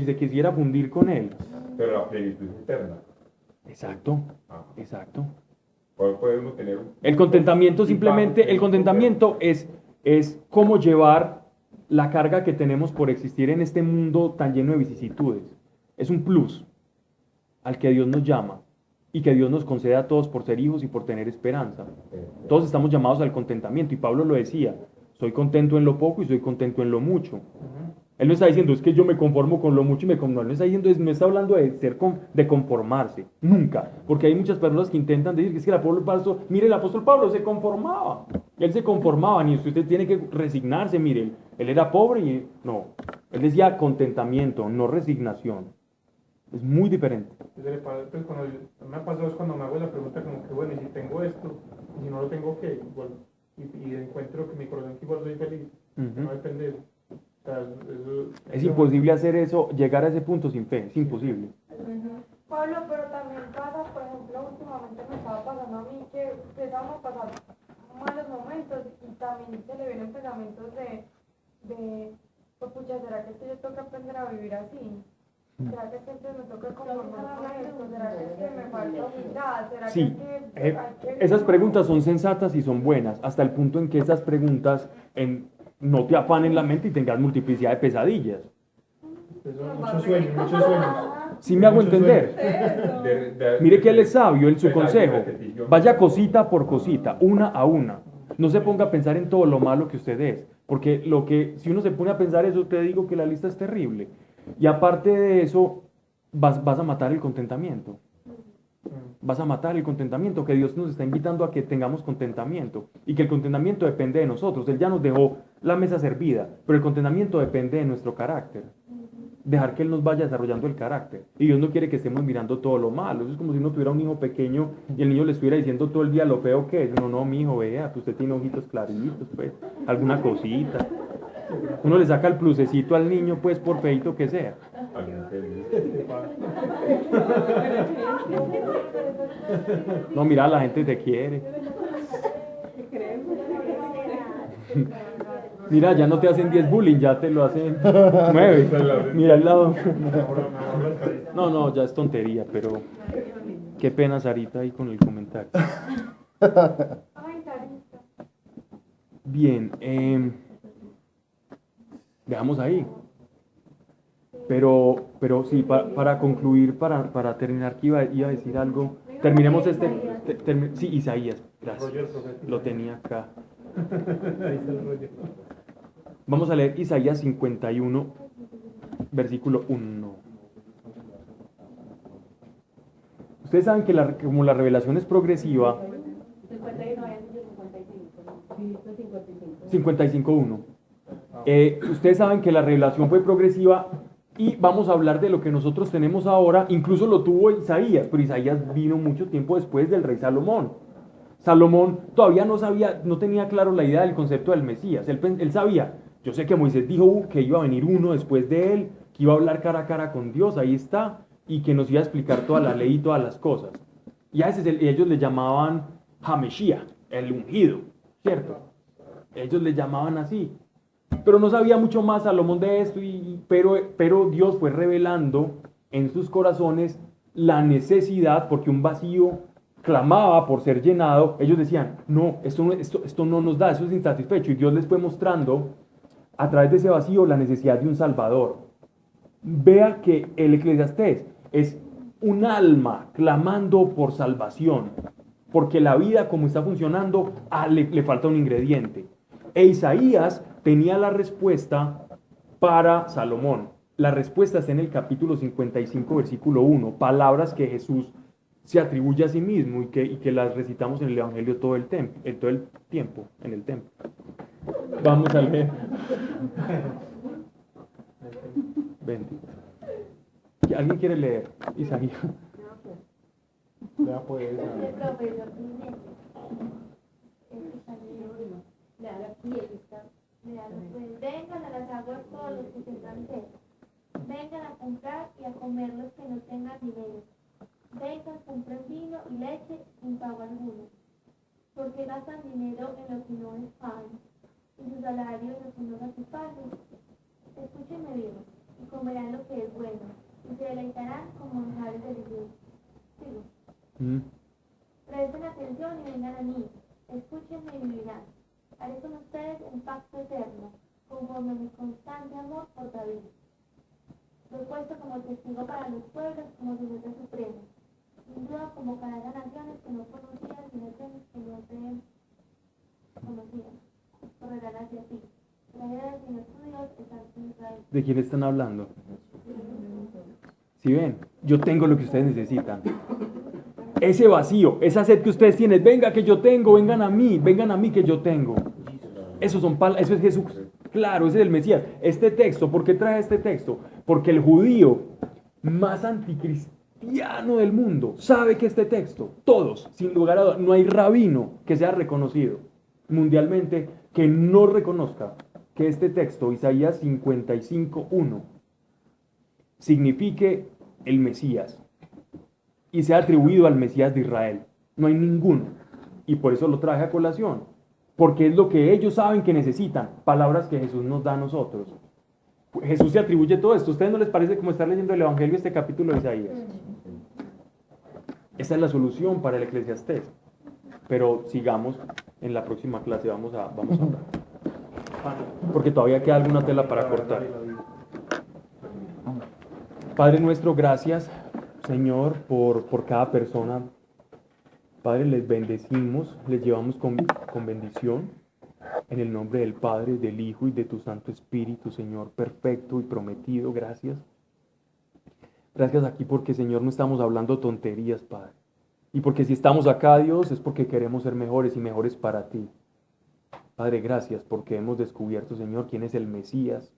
Speaker 1: se quisiera fundir con él.
Speaker 6: Pero la plenitud es eterna.
Speaker 1: Exacto.
Speaker 6: Puede uno tener
Speaker 1: el contentamiento simplemente, el contentamiento es cómo llevar la carga que tenemos por existir en este mundo tan lleno de vicisitudes. Es un plus al que Dios nos llama y que Dios nos concede a todos por ser hijos y por tener esperanza. Todos estamos llamados al contentamiento y Pablo lo decía, soy contento en lo poco y soy contento en lo mucho. Él no está diciendo, es que yo me conformo con lo mucho y me conformo. No está diciendo, no está hablando de conformarse, nunca. Porque hay muchas personas que intentan decir que es que el apóstol Pablo se conformaba. Él se conformaba, y usted tiene que resignarse, mire, él era pobre y no. Él decía contentamiento, no resignación. Es muy diferente.
Speaker 2: Pues cuando me ha pasado es cuando me hago la pregunta como que, bueno, y si tengo esto, y si no lo tengo, ¿qué? Igual, y encuentro que mi corazón igual soy feliz. No depende de eso. O sea,
Speaker 1: es imposible hacer eso, llegar a ese punto sin fe, es imposible.
Speaker 5: Pablo, pero también pasa, por ejemplo, últimamente me estaba pasando a mí que empezamos a pasar malos momentos y también se le vienen pensamientos pues pucha, ¿será que yo tengo que aprender a vivir así? ¿Será que siempre me toca conformar con esto? ¿Será que me falta humildad? ¿Será
Speaker 1: sí,
Speaker 5: que
Speaker 1: esas preguntas son sensatas y son buenas, hasta el punto en que esas preguntas no te afanen la mente y tengas multiplicidad de pesadillas.
Speaker 2: Muchos sueños.
Speaker 1: ¿Sí me hago entender? Mire que él es sabio en su consejo. Vaya cosita por cosita, una a una. No se ponga a pensar en todo lo malo que usted es. Porque si uno se pone a pensar eso, te digo que la lista es terrible. Y aparte de eso, vas a matar el contentamiento. Vas a matar el contentamiento, que Dios nos está invitando a que tengamos contentamiento y que el contentamiento depende de nosotros. Él ya nos dejó la mesa servida, pero el contentamiento depende de nuestro carácter. Dejar que Él nos vaya desarrollando el carácter. Y Dios no quiere que estemos mirando todo lo malo. Eso es como si uno tuviera un hijo pequeño y el niño le estuviera diciendo todo el día lo feo que es. No, mi hijo, vea, pues usted tiene ojitos claritos, pues, alguna cosita. Uno le saca el plusecito al niño, pues, por feito que sea. No, mira, la gente te quiere. Mira, ya no te hacen 10 bullying, ya te lo hacen 9. Mira al lado. No, ya es tontería, pero qué pena Sarita ahí con el comentario. Bien, veamos ahí. Pero sí, para concluir, para terminar, que iba a decir algo. Terminemos sí, Isaías, gracias. Lo tenía acá. Vamos a leer Isaías 51, versículo 1. Ustedes saben que como la revelación es progresiva, 55.1. Ustedes saben que la revelación fue progresiva y vamos a hablar de lo que nosotros tenemos ahora. Incluso lo tuvo Isaías, pero Isaías vino mucho tiempo después del rey Salomón. Salomón todavía no tenía claro la idea del concepto del Mesías. Él sabía, yo sé que Moisés dijo que iba a venir uno después de él, que iba a hablar cara a cara con Dios, ahí está, y que nos iba a explicar toda la ley y todas las cosas. Y a veces ellos le llamaban Hameshía, el ungido, ¿cierto? Ellos le llamaban así. Pero no sabía mucho más Salomón de esto, pero Dios fue revelando en sus corazones la necesidad, porque un vacío clamaba por ser llenado. Ellos decían, no, esto no nos da, eso es insatisfecho. Y Dios les fue mostrando a través de ese vacío la necesidad de un Salvador. Vea que el Eclesiastés es un alma clamando por salvación, porque la vida como está funcionando le falta un ingrediente. E Isaías tenía la respuesta para Salomón. La respuesta está en el capítulo 55, versículo 1, palabras que Jesús se atribuye a sí mismo y que las recitamos en el Evangelio todo el tiempo, en el templo. Vamos a leer. Bendito. ¿Alguien quiere leer? Isaías.
Speaker 3: Ya pues.
Speaker 5: Vengan a las aguas todos los que tengan sed. Vengan a comprar y a comer los que no tengan dinero. Vengan, compren vino y leche sin pago alguno. Porque gastan dinero en lo que no es pan y su salario en lo que no satisface. Escúchenme bien y comerán lo que es bueno y se deleitarán con manjares deliciosos. Sigo. Presten atención y vengan a mí. Escúchenme y vivirán. Haré con ustedes un pacto eterno, conforme a mi constante amor por David. Lo he puesto como testigo para los pueblos, como juez supremo. Sin duda convocarán a naciones que no conocían y naciones que no te conocían. Correrán hacia ti. La idea del Señor tu Dios es en Israel.
Speaker 1: ¿De quién están hablando? Si ven, yo tengo lo que ustedes necesitan. Ese vacío, esa sed que ustedes tienen, venga que yo tengo, vengan a mí que yo tengo. Eso es Jesús. Claro, ese es el Mesías. Este texto, ¿por qué trae este texto? Porque el judío más anticristiano del mundo sabe que este texto, todos, sin lugar a dudas, no hay rabino que sea reconocido mundialmente que no reconozca que este texto, Isaías 55:1, signifique el Mesías y sea atribuido al Mesías de Israel. No hay ninguno. Y por eso lo traje a colación. Porque es lo que ellos saben que necesitan. Palabras que Jesús nos da a nosotros. Jesús se atribuye todo esto. ¿A ustedes no les parece como estar leyendo el Evangelio este capítulo de Isaías? Esa es la solución para el Eclesiastés. Pero sigamos en la próxima clase. Vamos a hablar. Porque todavía queda alguna tela para cortar. Padre nuestro, gracias, Señor, por cada persona. Padre, les bendecimos, les llevamos con bendición, en el nombre del Padre, del Hijo y de tu Santo Espíritu, Señor, perfecto y prometido. Gracias Gracias aquí porque, Señor, no estamos hablando tonterías, Padre. Y porque si estamos acá, Dios, es porque queremos ser mejores y mejores para ti. Padre, gracias porque hemos descubierto, Señor, quién es el Mesías.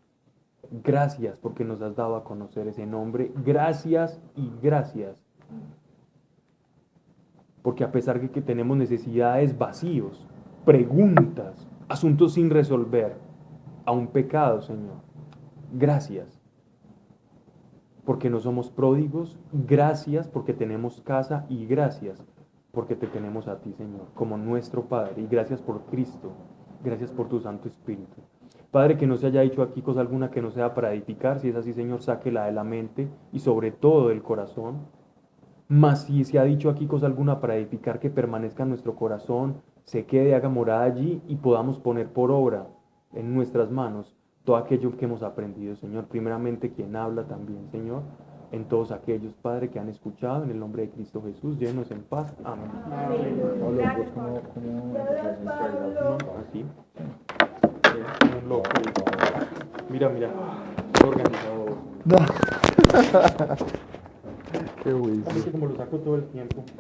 Speaker 1: Gracias porque nos has dado a conocer ese nombre. Gracias y gracias. Porque a pesar de que tenemos necesidades, vacíos, preguntas, asuntos sin resolver, aún pecado, Señor. Gracias. Porque no somos pródigos. Gracias porque tenemos casa. Y gracias porque te tenemos a ti, Señor, como nuestro Padre. Y gracias por Cristo. Gracias por tu Santo Espíritu. Padre, que no se haya dicho aquí cosa alguna que no sea para edificar. Si es así, Señor, sáquela de la mente y sobre todo del corazón. Mas si se ha dicho aquí cosa alguna para edificar, que permanezca en nuestro corazón, se quede, haga morada allí y podamos poner por obra en nuestras manos todo aquello que hemos aprendido, Señor. Primeramente quien habla también, Señor, en todos aquellos, Padre, que han escuchado, en el nombre de Cristo Jesús, llenos en paz. Amén. Así. Un loco. Mira, organizado.
Speaker 3: Qué güey.
Speaker 1: Como lo saco todo el tiempo.